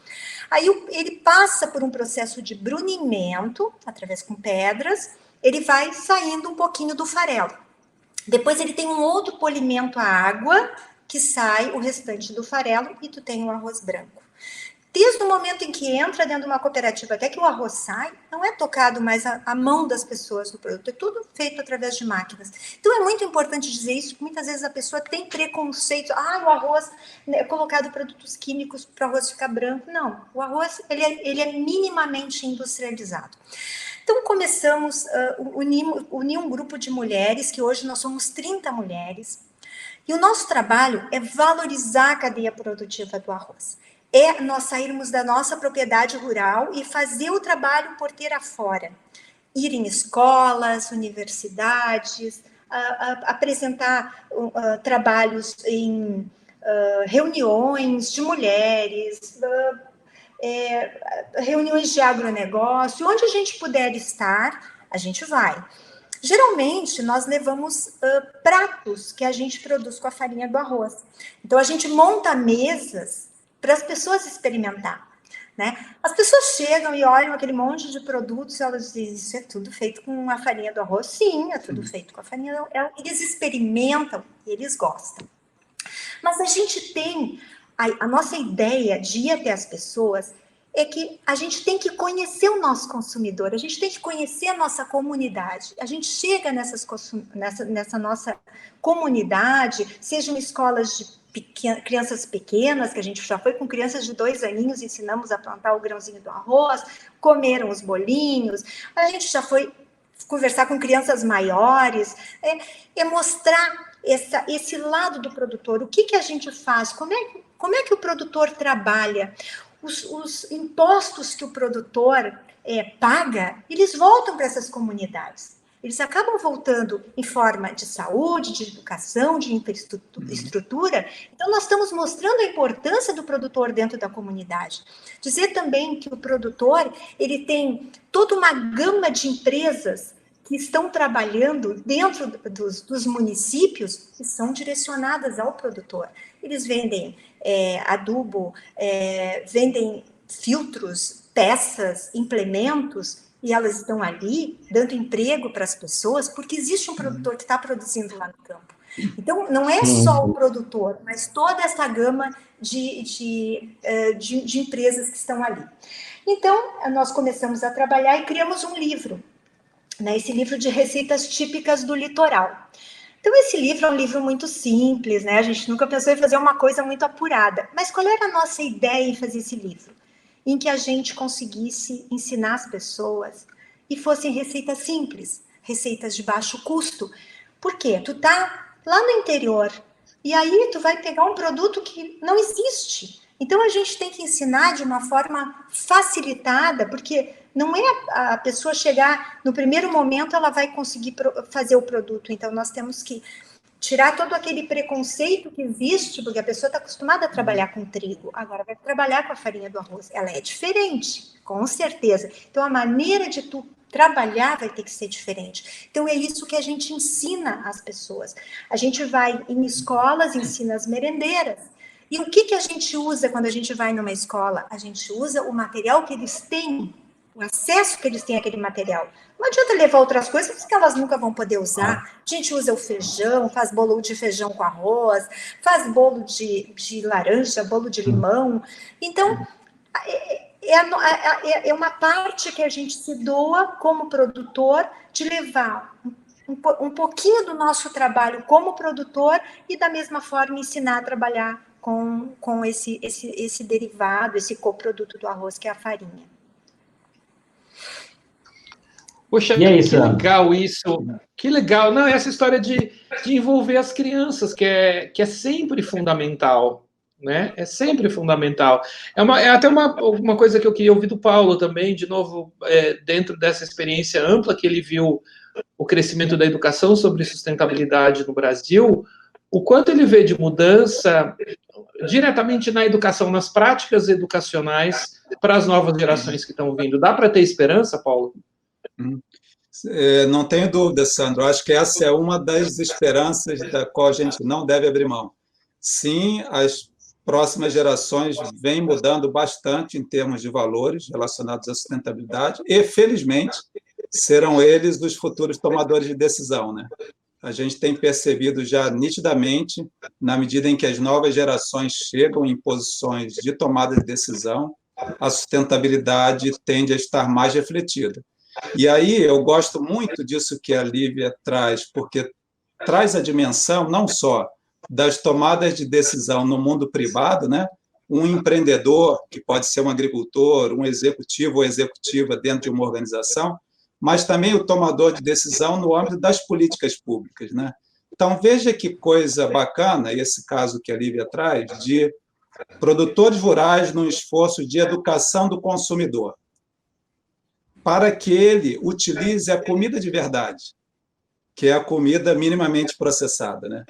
Aí ele passa por um processo de brunimento, através com pedras, ele vai saindo um pouquinho do farelo. Depois ele tem um outro polimento à água, que sai o restante do farelo e tu tem o arroz branco. Desde o momento em que entra dentro de uma cooperativa até que o arroz sai, não é tocado mais a mão das pessoas no produto, é tudo feito através de máquinas. Então é muito importante dizer isso, porque muitas vezes a pessoa tem preconceito, o arroz é colocado produtos químicos para o arroz ficar branco. Não, o arroz ele é minimamente industrializado. Então começamos a unir um grupo de mulheres, que hoje nós somos 30 mulheres, e o nosso trabalho é valorizar a cadeia produtiva do arroz. É nós sairmos da nossa propriedade rural e fazer o trabalho porteira fora. Ir em escolas, universidades, apresentar trabalhos em reuniões de mulheres, reuniões de agronegócio, onde a gente puder estar, a gente vai. Geralmente, nós levamos pratos que a gente produz com a farinha do arroz. Então, a gente monta mesas para as pessoas experimentar. né? As pessoas chegam e olham aquele monte de produtos, elas dizem, isso é tudo feito com a farinha do arroz? Sim, é tudo feito com a farinha. Eles experimentam e eles gostam. Mas a gente tem, a nossa ideia de ir até as pessoas é que a gente tem que conhecer o nosso consumidor, a gente tem que conhecer a nossa comunidade. A gente chega nessa nossa comunidade, sejam escolas de crianças pequenas, que a gente já foi com crianças de 2 aninhos, ensinamos a plantar o grãozinho do arroz, comeram os bolinhos, a gente já foi conversar com crianças maiores, mostrar esse lado do produtor, o que a gente faz, como é que o produtor trabalha, os impostos que o produtor paga, eles voltam para essas comunidades. Eles acabam voltando em forma de saúde, de educação, de infraestrutura. Então, nós estamos mostrando a importância do produtor dentro da comunidade. Dizer também que o produtor, ele tem toda uma gama de empresas que estão trabalhando dentro dos municípios e são direcionadas ao produtor. Eles vendem adubo, vendem filtros, peças, implementos, e elas estão ali dando emprego para as pessoas, porque existe um produtor que está produzindo lá no campo. Então, não é só o produtor, mas toda essa gama de empresas que estão ali. Então, nós começamos a trabalhar e criamos um livro, né, esse livro de receitas típicas do litoral. Então, esse livro é um livro muito simples, né? A gente nunca pensou em fazer uma coisa muito apurada. Mas qual era a nossa ideia em fazer esse livro? Em que a gente conseguisse ensinar as pessoas e fossem receitas simples, receitas de baixo custo. Por quê? Tu tá lá no interior e aí tu vai pegar um produto que não existe. Então, a gente tem que ensinar de uma forma facilitada, porque não é a pessoa chegar, no primeiro momento, ela vai conseguir fazer o produto. Então, nós temos que tirar todo aquele preconceito que existe, porque a pessoa está acostumada a trabalhar com trigo, agora vai trabalhar com a farinha do arroz. Ela é diferente, com certeza. Então, a maneira de tu trabalhar vai ter que ser diferente. Então, é isso que a gente ensina às pessoas. A gente vai em escolas, ensina as merendeiras. E o que a gente usa quando a gente vai numa escola? A gente usa o material que eles têm, o acesso que eles têm àquele material. Não adianta levar outras coisas que elas nunca vão poder usar. A gente usa o feijão, faz bolo de feijão com arroz, faz bolo de laranja, bolo de limão. Então, é uma parte que a gente se doa como produtor de levar um pouquinho do nosso trabalho como produtor e, da mesma forma, ensinar a trabalhar com esse derivado, esse coproduto do arroz, que é a farinha. Poxa, que legal isso, que legal. Não, essa história de envolver as crianças, que é sempre fundamental, né? É sempre fundamental. É até uma coisa que eu queria ouvir do Paulo também, de novo, dentro dessa experiência ampla que ele viu o crescimento da educação sobre sustentabilidade no Brasil, o quanto ele vê de mudança diretamente na educação, nas práticas educacionais para as novas gerações que estão vindo. Dá para ter esperança, Paulo? Não tenho dúvida, Sandro. Acho que essa é uma das esperanças da qual a gente não deve abrir mão. Sim, as próximas gerações vêm mudando bastante em termos de valores relacionados à sustentabilidade e, felizmente, serão eles os futuros tomadores de decisão, né? A gente tem percebido já nitidamente, na medida em que as novas gerações chegam em posições de tomada de decisão, a sustentabilidade tende a estar mais refletida. E aí eu gosto muito disso que a Lívia traz, porque traz a dimensão não só das tomadas de decisão no mundo privado, né? Um empreendedor, que pode ser um agricultor, um executivo ou executiva dentro de uma organização, mas também o tomador de decisão no âmbito das políticas públicas, né? Então, veja que coisa bacana, esse caso que a Lívia traz, de produtores rurais num esforço de educação do consumidor, para que ele utilize a comida de verdade, que é a comida minimamente processada, né?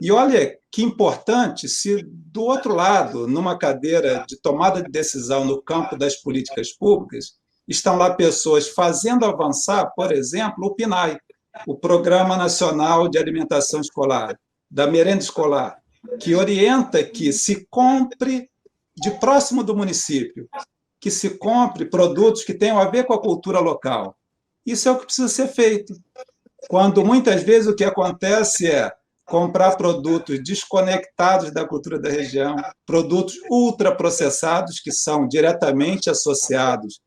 E olha que importante se, do outro lado, numa cadeira de tomada de decisão no campo das políticas públicas, estão lá pessoas fazendo avançar, por exemplo, o PNAE, o Programa Nacional de Alimentação Escolar, da merenda escolar, que orienta que se compre de próximo do município, que se compre produtos que tenham a ver com a cultura local. Isso é o que precisa ser feito. Quando muitas vezes o que acontece é comprar produtos desconectados da cultura da região, produtos ultraprocessados que são diretamente associados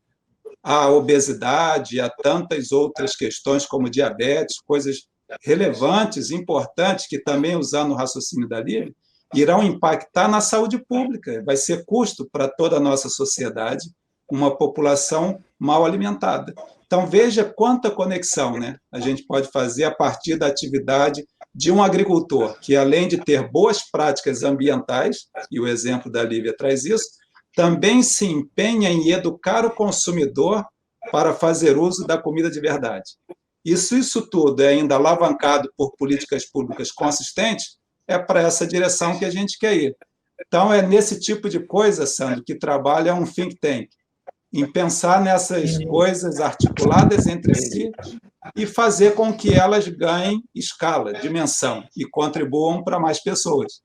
à obesidade e a tantas outras questões como diabetes, coisas relevantes, importantes, que também, usando o raciocínio da Lívia, irão impactar na saúde pública. Vai ser custo para toda a nossa sociedade uma população mal alimentada. Então, veja quanta conexão, né, a gente pode fazer a partir da atividade de um agricultor que, além de ter boas práticas ambientais, e o exemplo da Lívia traz isso, também se empenha em educar o consumidor para fazer uso da comida de verdade. Isso tudo é ainda alavancado por políticas públicas consistentes, é para essa direção que a gente quer ir. Então, é nesse tipo de coisa, Sandro, que trabalha um think tank, em pensar nessas coisas articuladas entre si e fazer com que elas ganhem escala, dimensão e contribuam para mais pessoas.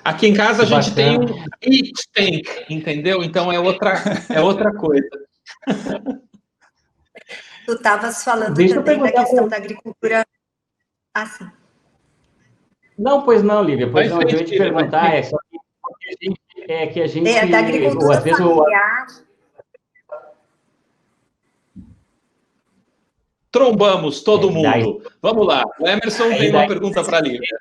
Aqui em casa a gente tem um eat tank, entendeu? Então é outra coisa. Tu estavas falando Deixa eu também da perguntar questão da agricultura. Ah, sim. Não, pois não, Lívia. Pois não, eu ia te Vai perguntar, frente. é só que a gente... Da ou agricultura às vezes familiar. Trombamos todo daí- mundo. Vamos lá. O Emerson tem uma pergunta para a Lívia.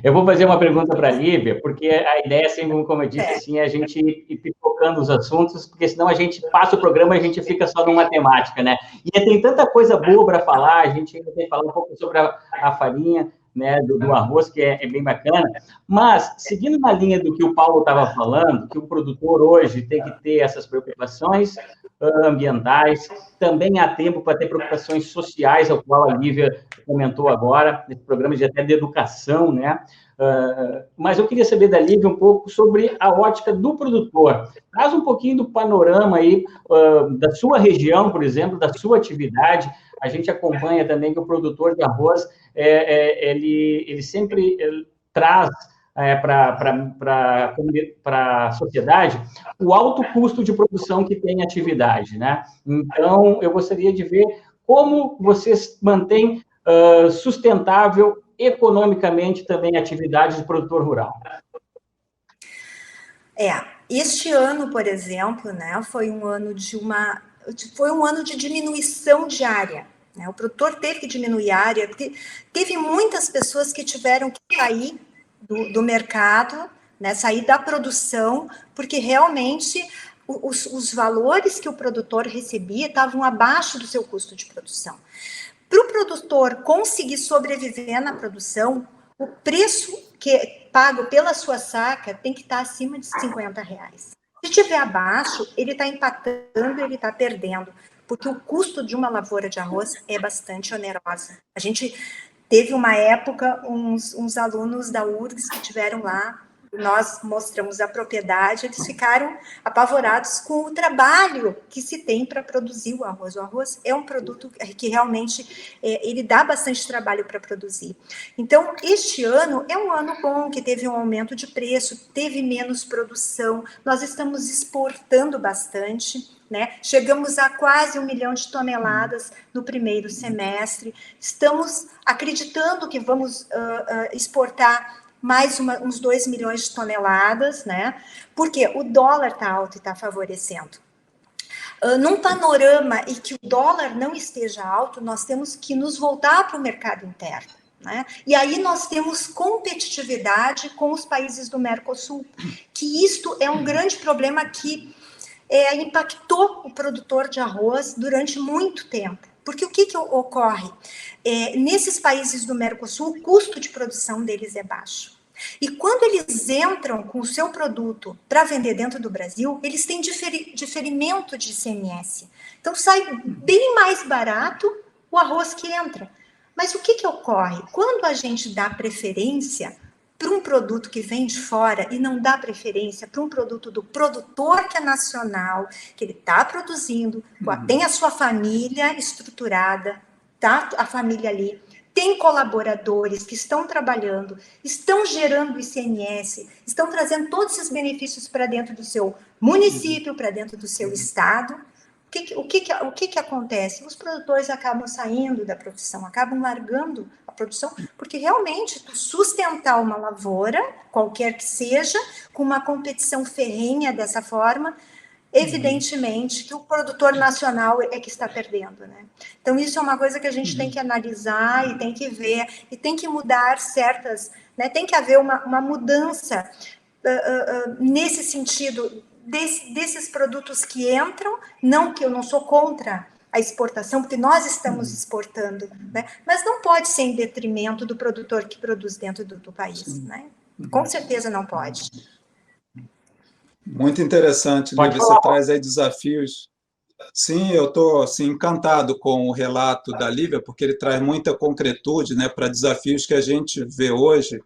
Eu vou fazer uma pergunta para a Lívia, porque a ideia, assim, como eu disse, assim, é a gente ir pipocando os assuntos, porque senão a gente passa o programa e a gente fica só numa temática, né? E tem tanta coisa boa para falar, a gente ainda tem que falar um pouco sobre a farinha, né, do arroz, que é bem bacana, mas, seguindo na linha do que o Paulo estava falando, que o produtor hoje tem que ter essas preocupações ambientais, também há tempo para ter preocupações sociais, ao qual a Lívia comentou agora, nesse programa de até de educação, né? Mas eu queria saber da Lívia um pouco sobre a ótica do produtor. Traz um pouquinho do panorama aí da sua região, por exemplo, da sua atividade. A gente acompanha também que o produtor de arroz, ele sempre traz para a sociedade o alto custo de produção que tem a atividade, né? Então, eu gostaria de ver como vocês mantêm sustentável economicamente também a atividade de produtor rural. Este ano, por exemplo, né, foi um ano de diminuição de área. Né? O produtor teve que diminuir a área, porque teve muitas pessoas que tiveram que sair do mercado, né, sair da produção, porque realmente os valores que o produtor recebia estavam abaixo do seu custo de produção. Para o produtor conseguir sobreviver na produção, o preço que é pago pela sua saca tem que estar acima de R$50. Se estiver abaixo, ele está empatando, ele está perdendo, porque o custo de uma lavoura de arroz é bastante onerosa. A gente teve uma época, uns alunos da URGS que tiveram lá, nós mostramos a propriedade, eles ficaram apavorados com o trabalho que se tem para produzir o arroz. O arroz é um produto que realmente ele dá bastante trabalho para produzir. Então, este ano é um ano bom, que teve um aumento de preço, teve menos produção, nós estamos exportando bastante, né? Chegamos a quase 1 milhão de toneladas no primeiro semestre, estamos acreditando que vamos exportar mais uns 2 milhões de toneladas, né? Porque o dólar está alto e está favorecendo. Num panorama em que o dólar não esteja alto, nós temos que nos voltar para o mercado interno, né? E aí nós temos competitividade com os países do Mercosul, que isto é um grande problema que impactou o produtor de arroz durante muito tempo. Porque o que ocorre? Nesses países do Mercosul, o custo de produção deles é baixo. E quando eles entram com o seu produto para vender dentro do Brasil, eles têm diferimento de ICMS. Então, sai bem mais barato o arroz que entra. Mas o que ocorre? Quando a gente dá preferência para um produto que vem de fora e não dá preferência para um produto do produtor que é nacional, que ele está produzindo, tem a sua família estruturada, tá? A família ali tem colaboradores que estão trabalhando, estão gerando ICMS, estão trazendo todos esses benefícios para dentro do seu município, para dentro do seu estado. O que acontece? Os produtores acabam saindo da profissão, acabam largando a produção, porque realmente sustentar uma lavoura, qualquer que seja, com uma competição ferrenha dessa forma, evidentemente que o produtor nacional é que está perdendo, né? Então, isso é uma coisa que a gente tem que analisar e tem que ver, e tem que mudar certas, né? Tem que haver uma mudança nesse sentido, desses produtos que entram, não que eu não sou contra a exportação, porque nós estamos exportando, né? Mas não pode ser em detrimento do produtor que produz dentro do país, né? Com certeza não pode. Muito interessante, Lívia, você traz aí desafios. Sim, eu estou assim, encantado com o relato da Lívia, porque ele traz muita concretude, né, para desafios que a gente vê hoje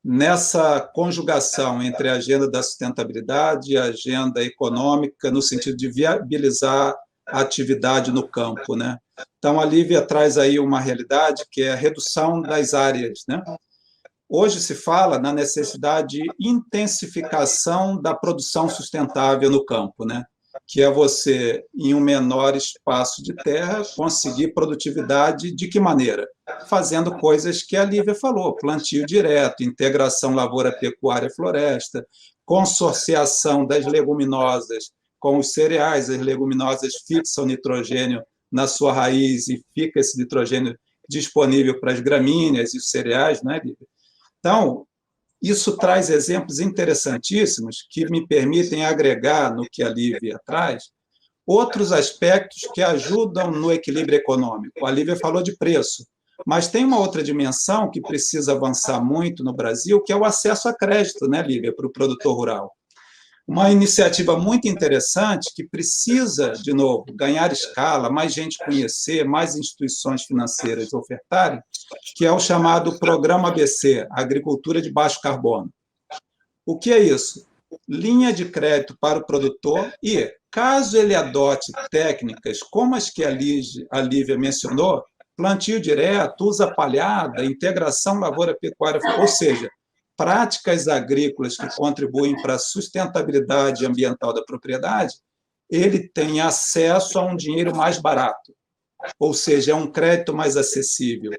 nessa conjugação entre a agenda da sustentabilidade e a agenda econômica, no sentido de viabilizar a atividade no campo, né? Então, a Lívia traz aí uma realidade que é a redução das áreas, né? Hoje se fala na necessidade de intensificação da produção sustentável no campo, né? Que é você, em um menor espaço de terra, conseguir produtividade de que maneira? Fazendo coisas que a Lívia falou, plantio direto, integração lavoura-pecuária-floresta, consorciação das leguminosas com os cereais, as leguminosas fixam nitrogênio na sua raiz e fica esse nitrogênio disponível para as gramíneas e os cereais, não é, Lívia? Então, isso traz exemplos interessantíssimos que me permitem agregar no que a Lívia traz outros aspectos que ajudam no equilíbrio econômico. A Lívia falou de preço, mas tem uma outra dimensão que precisa avançar muito no Brasil, que é o acesso a crédito, né, Lívia, para o produtor rural. Uma iniciativa muito interessante que precisa, de novo, ganhar escala, mais gente conhecer, mais instituições financeiras ofertarem, que é o chamado Programa ABC, Agricultura de Baixo Carbono. O que é isso? Linha de crédito para o produtor e, caso ele adote técnicas como as que a Lívia mencionou, plantio direto, usa palhada, integração lavoura-pecuária, ou seja, práticas agrícolas que contribuem para a sustentabilidade ambiental da propriedade, ele tem acesso a um dinheiro mais barato, ou seja, é um crédito mais acessível.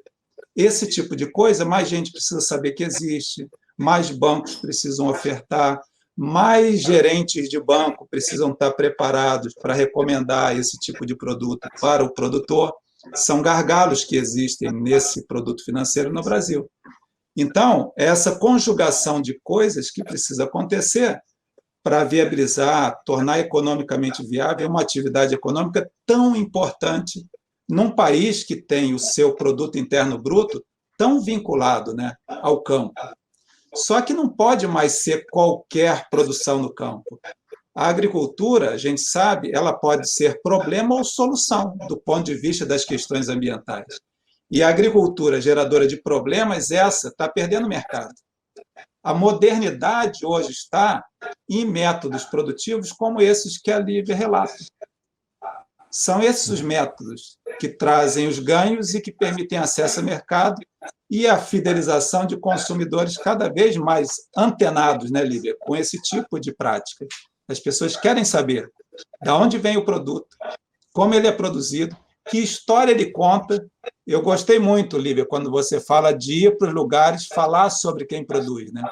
Esse tipo de coisa, mais gente precisa saber que existe, mais bancos precisam ofertar, mais gerentes de banco precisam estar preparados para recomendar esse tipo de produto para o produtor. São gargalos que existem nesse produto financeiro no Brasil. Então, essa conjugação de coisas que precisa acontecer para viabilizar, tornar economicamente viável uma atividade econômica tão importante num país que tem o seu produto interno bruto tão vinculado, né, ao campo. Só que não pode mais ser qualquer produção no campo. A agricultura, a gente sabe, ela pode ser problema ou solução do ponto de vista das questões ambientais. E a agricultura geradora de problemas, essa está perdendo mercado. A modernidade hoje está em métodos produtivos como esses que a Lívia relata. São esses os métodos que trazem os ganhos e que permitem acesso ao mercado e a fidelização de consumidores cada vez mais antenados, né, Lívia, com esse tipo de prática. As pessoas querem saber de onde vem o produto, como ele é produzido, que história ele conta. Eu gostei muito, Lívia, quando você fala de ir para os lugares, falar sobre quem produz, né?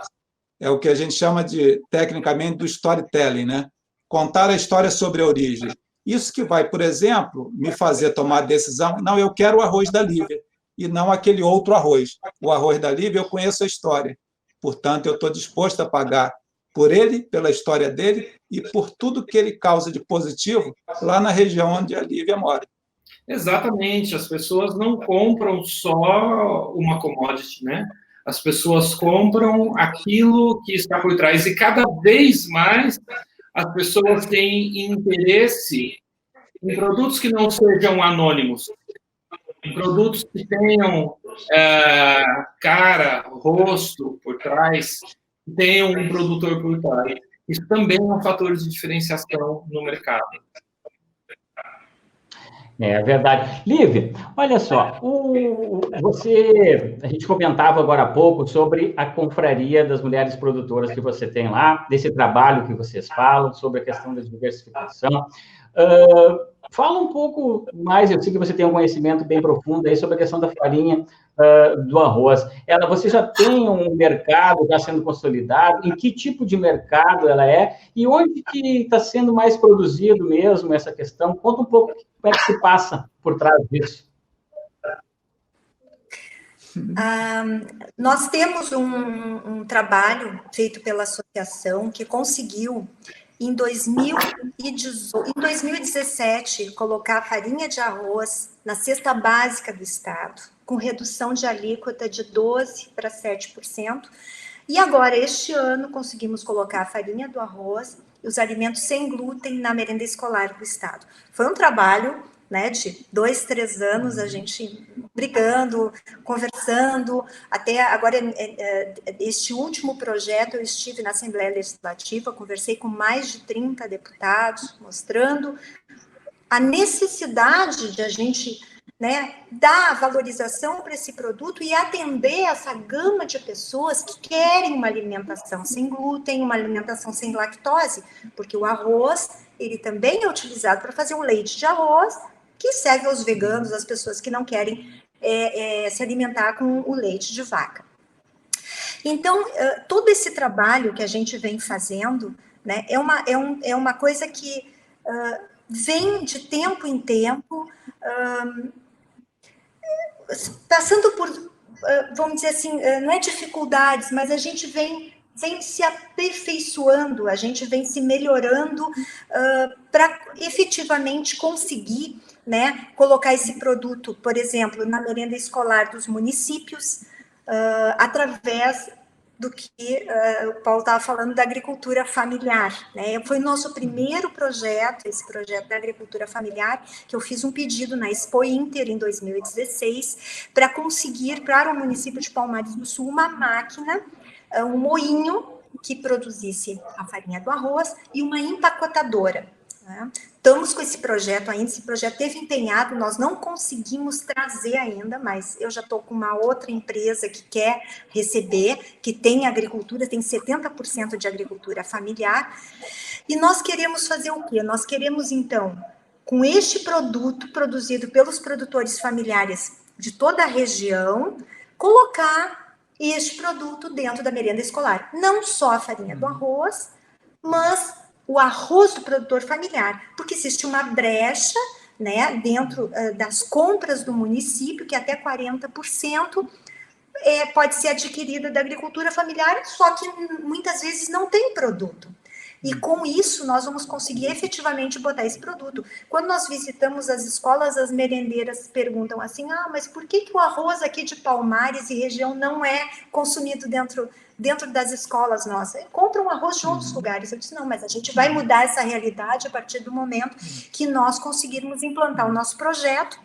É o que a gente chama de, tecnicamente, do storytelling, né? Contar a história sobre a origem. Isso que vai, por exemplo, me fazer tomar a decisão, não, eu quero o arroz da Lívia, e não aquele outro arroz. O arroz da Lívia, eu conheço a história. Portanto, eu estou disposto a pagar por ele, pela história dele, e por tudo que ele causa de positivo lá na região onde a Lívia mora. Exatamente, as pessoas não compram só uma commodity, né? As pessoas compram aquilo que está por trás, e cada vez mais as pessoas têm interesse em produtos que não sejam anônimos, em produtos que tenham cara, rosto por trás, que tenham um produtor por trás. Isso também é um fator de diferenciação no mercado. É verdade. Lívia, olha só, a gente comentava agora há pouco sobre a confraria das mulheres produtoras que você tem lá, desse trabalho que vocês falam, sobre a questão da diversificação. Fala um pouco mais, eu sei que você tem um conhecimento bem profundo aí sobre a questão da farinha do arroz. Você já tem um mercado já sendo consolidado? Em que tipo de mercado ela é? E onde que está sendo mais produzido mesmo essa questão? Conta um pouco como é que se passa por trás disso. Nós temos um trabalho feito pela associação que conseguiu, em 2017, colocar a farinha de arroz na cesta básica do Estado, com redução de alíquota de 12% para 7%. E agora, este ano, conseguimos colocar a farinha do arroz e os alimentos sem glúten na merenda escolar do Estado. Foi um trabalho, né, de 2, 3 anos, a gente brigando, conversando, até agora, este último projeto, eu estive na Assembleia Legislativa, conversei com mais de 30 deputados, mostrando a necessidade de a gente, né, dar valorização para esse produto e atender essa gama de pessoas que querem uma alimentação sem glúten, uma alimentação sem lactose, porque o arroz, ele também é utilizado para fazer um leite de arroz, que serve aos veganos, às pessoas que não querem se alimentar com o leite de vaca. Então, todo esse trabalho que a gente vem fazendo, né, é uma coisa que vem de tempo em tempo, passando por, vamos dizer assim, não é dificuldades, mas a gente vem se aperfeiçoando, a gente vem se melhorando para efetivamente conseguir, né, colocar esse produto, por exemplo, na merenda escolar dos municípios, através do que o Paulo estava falando da agricultura familiar, né? Foi o nosso primeiro projeto, esse projeto da agricultura familiar, que eu fiz um pedido na Expo Inter em 2016, para conseguir para o município de Palmares do Sul uma máquina, um moinho que produzisse a farinha do arroz e uma empacotadora, né? Estamos com esse projeto ainda, esse projeto teve empenhado, nós não conseguimos trazer ainda, mas eu já estou com uma outra empresa que quer receber, que tem agricultura, tem 70% de agricultura familiar, e nós queremos fazer o quê? Nós queremos, então, com este produto produzido pelos produtores familiares de toda a região, colocar este produto dentro da merenda escolar. Não só a farinha do arroz, mas o arroz do produtor familiar, porque existe uma brecha, né, dentro das compras do município, que até 40% pode ser adquirida da agricultura familiar, só que muitas vezes não tem produto. E com isso, nós vamos conseguir efetivamente botar esse produto. Quando nós visitamos as escolas, as merendeiras perguntam assim, mas por que o arroz aqui de Palmares e região não é consumido dentro das escolas nossas? Compram arroz de outros lugares. Eu disse, não, mas a gente vai mudar essa realidade a partir do momento que nós conseguirmos implantar o nosso projeto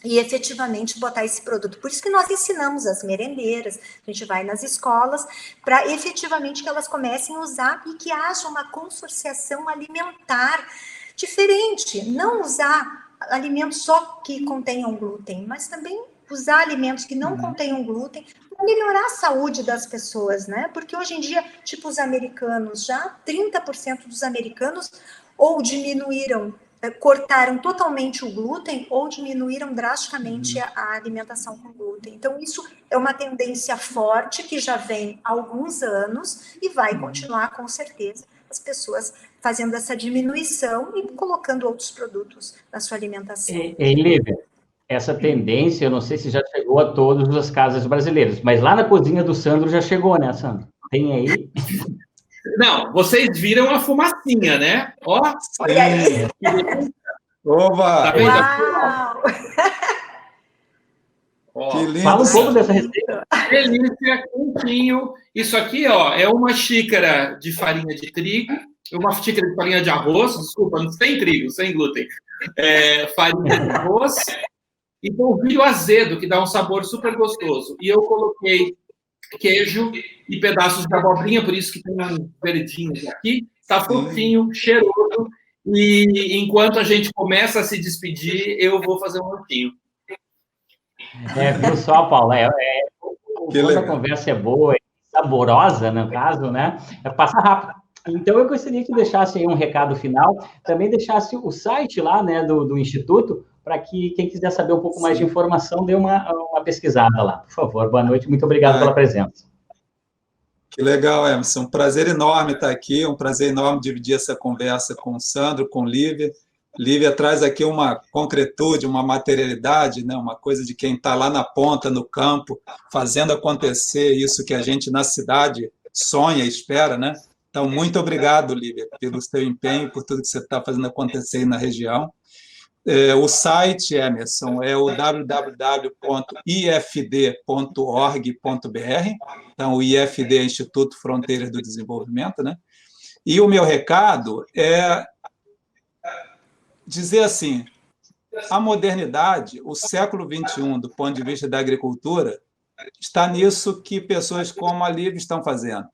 e efetivamente botar esse produto. Por isso que nós ensinamos as merendeiras, a gente vai nas escolas, para efetivamente que elas comecem a usar e que haja uma consorciação alimentar diferente. Não usar alimentos só que contenham glúten, mas também usar alimentos que não contenham glúten para melhorar a saúde das pessoas, né? Porque hoje em dia, tipo os americanos, já 30% dos americanos ou diminuíram, cortaram totalmente o glúten ou diminuíram drasticamente a alimentação com glúten. Então, isso é uma tendência forte que já vem há alguns anos e vai continuar, com certeza, as pessoas fazendo essa diminuição e colocando outros produtos na sua alimentação. Lívia, essa tendência, eu não sei se já chegou a todas as casas brasileiras, mas lá na cozinha do Sandro já chegou, né, Sandro? Tem aí? Não, vocês viram a fumacinha, né? Ó, olha aí. Oba! Tá vendo? Uau! Ó, Que lindo! Fala um pouco dessa receita. Delícia, quentinho. Isso aqui, ó, é uma xícara de farinha de trigo, uma xícara de farinha de arroz, desculpa, sem trigo, sem glúten. Farinha de arroz e polvilho azedo, que dá um sabor super gostoso. E eu coloquei queijo e pedaços de abobrinha, por isso que tem um verdinho aqui. Tá fofinho, cheiroso. E enquanto a gente começa a se despedir, eu vou fazer um lanchinho. Viu só, Paulo? Quando a legal. conversa é boa, saborosa, no caso, né? Passa rápido. Então, eu gostaria que deixasse aí um recado final, também deixasse o site lá, né, do Instituto, para que quem quiser saber um pouco mais de informação, dê uma pesquisada lá. Por favor, boa noite, muito obrigado pela presença. Que legal, Emerson. Um prazer enorme estar aqui, um prazer enorme dividir essa conversa com o Sandro, com Lívia. Lívia traz aqui uma concretude, uma materialidade, né? Uma coisa de quem está lá na ponta, no campo, fazendo acontecer isso que a gente na cidade sonha, espera, né? Então, muito obrigado, Lívia, pelo seu empenho, por tudo que você está fazendo acontecer aí na região. O site, Emerson, é o www.ifd.org.br. Então, o IFD é Instituto Fronteiras do Desenvolvimento, né? E o meu recado é dizer assim, a modernidade, o século XXI, do ponto de vista da agricultura, está nisso que pessoas como a Lívia estão fazendo.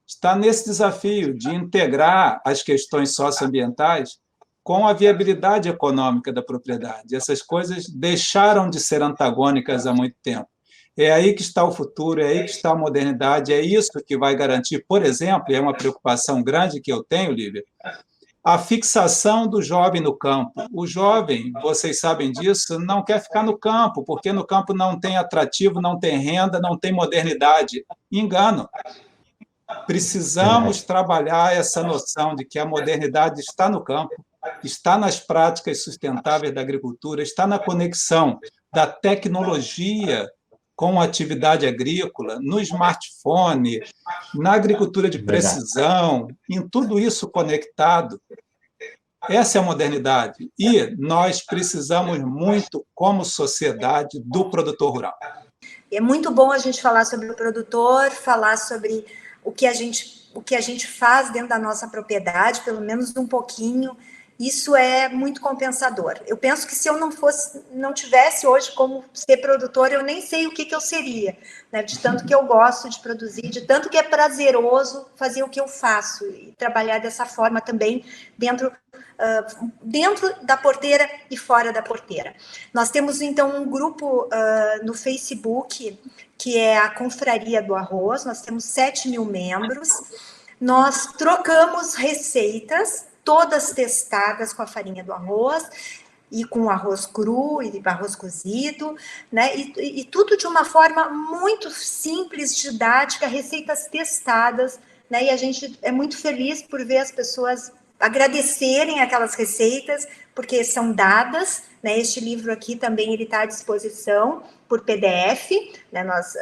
Está nesse desafio de integrar as questões socioambientais com a viabilidade econômica da propriedade. Essas coisas deixaram de ser antagônicas há muito tempo. É aí que está o futuro, é aí que está a modernidade, é isso que vai garantir, por exemplo, e é uma preocupação grande que eu tenho, Lívia, a fixação do jovem no campo. O jovem, vocês sabem disso, não quer ficar no campo, porque no campo não tem atrativo, não tem renda, não tem modernidade. Engano. Precisamos trabalhar essa noção de que a modernidade está no campo, está nas práticas sustentáveis da agricultura, está na conexão da tecnologia com a atividade agrícola, no smartphone, na agricultura de precisão, em tudo isso conectado. Essa é a modernidade. E nós precisamos muito, como sociedade, do produtor rural. É muito bom a gente falar sobre o produtor, falar sobre o que a gente faz dentro da nossa propriedade, pelo menos um pouquinho. Isso é muito compensador. Eu penso que se eu não tivesse hoje como ser produtor, eu nem sei o que eu seria, né? De tanto que eu gosto de produzir, de tanto que é prazeroso fazer o que eu faço e trabalhar dessa forma também dentro da porteira e fora da porteira. Nós temos, então, um grupo no Facebook, que é a Confraria do Arroz. Nós temos 7.000 membros. Nós trocamos receitas, todas testadas com a farinha do arroz, e com arroz cru, e arroz cozido, né? E tudo de uma forma muito simples, didática, receitas testadas, né? E a gente é muito feliz por ver as pessoas agradecerem aquelas receitas, porque são dadas, né? Este livro aqui também ele está à disposição por PDF, né? Nós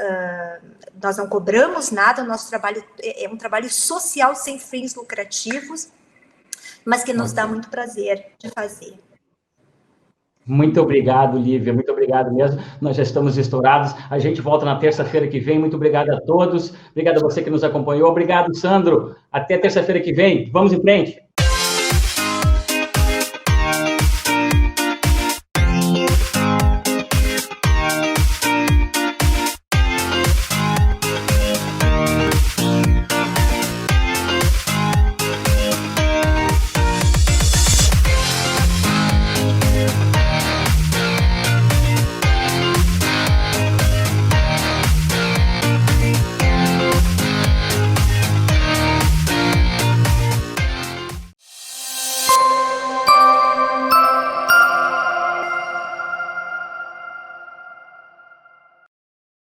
não cobramos nada, o nosso trabalho é um trabalho social sem fins lucrativos, mas que nos dá muito prazer de fazer. Muito obrigado, Lívia, muito obrigado mesmo. Nós já estamos estourados. A gente volta na terça-feira que vem. Muito obrigado a todos. Obrigado a você que nos acompanhou. Obrigado, Sandro. Até terça-feira que vem. Vamos em frente.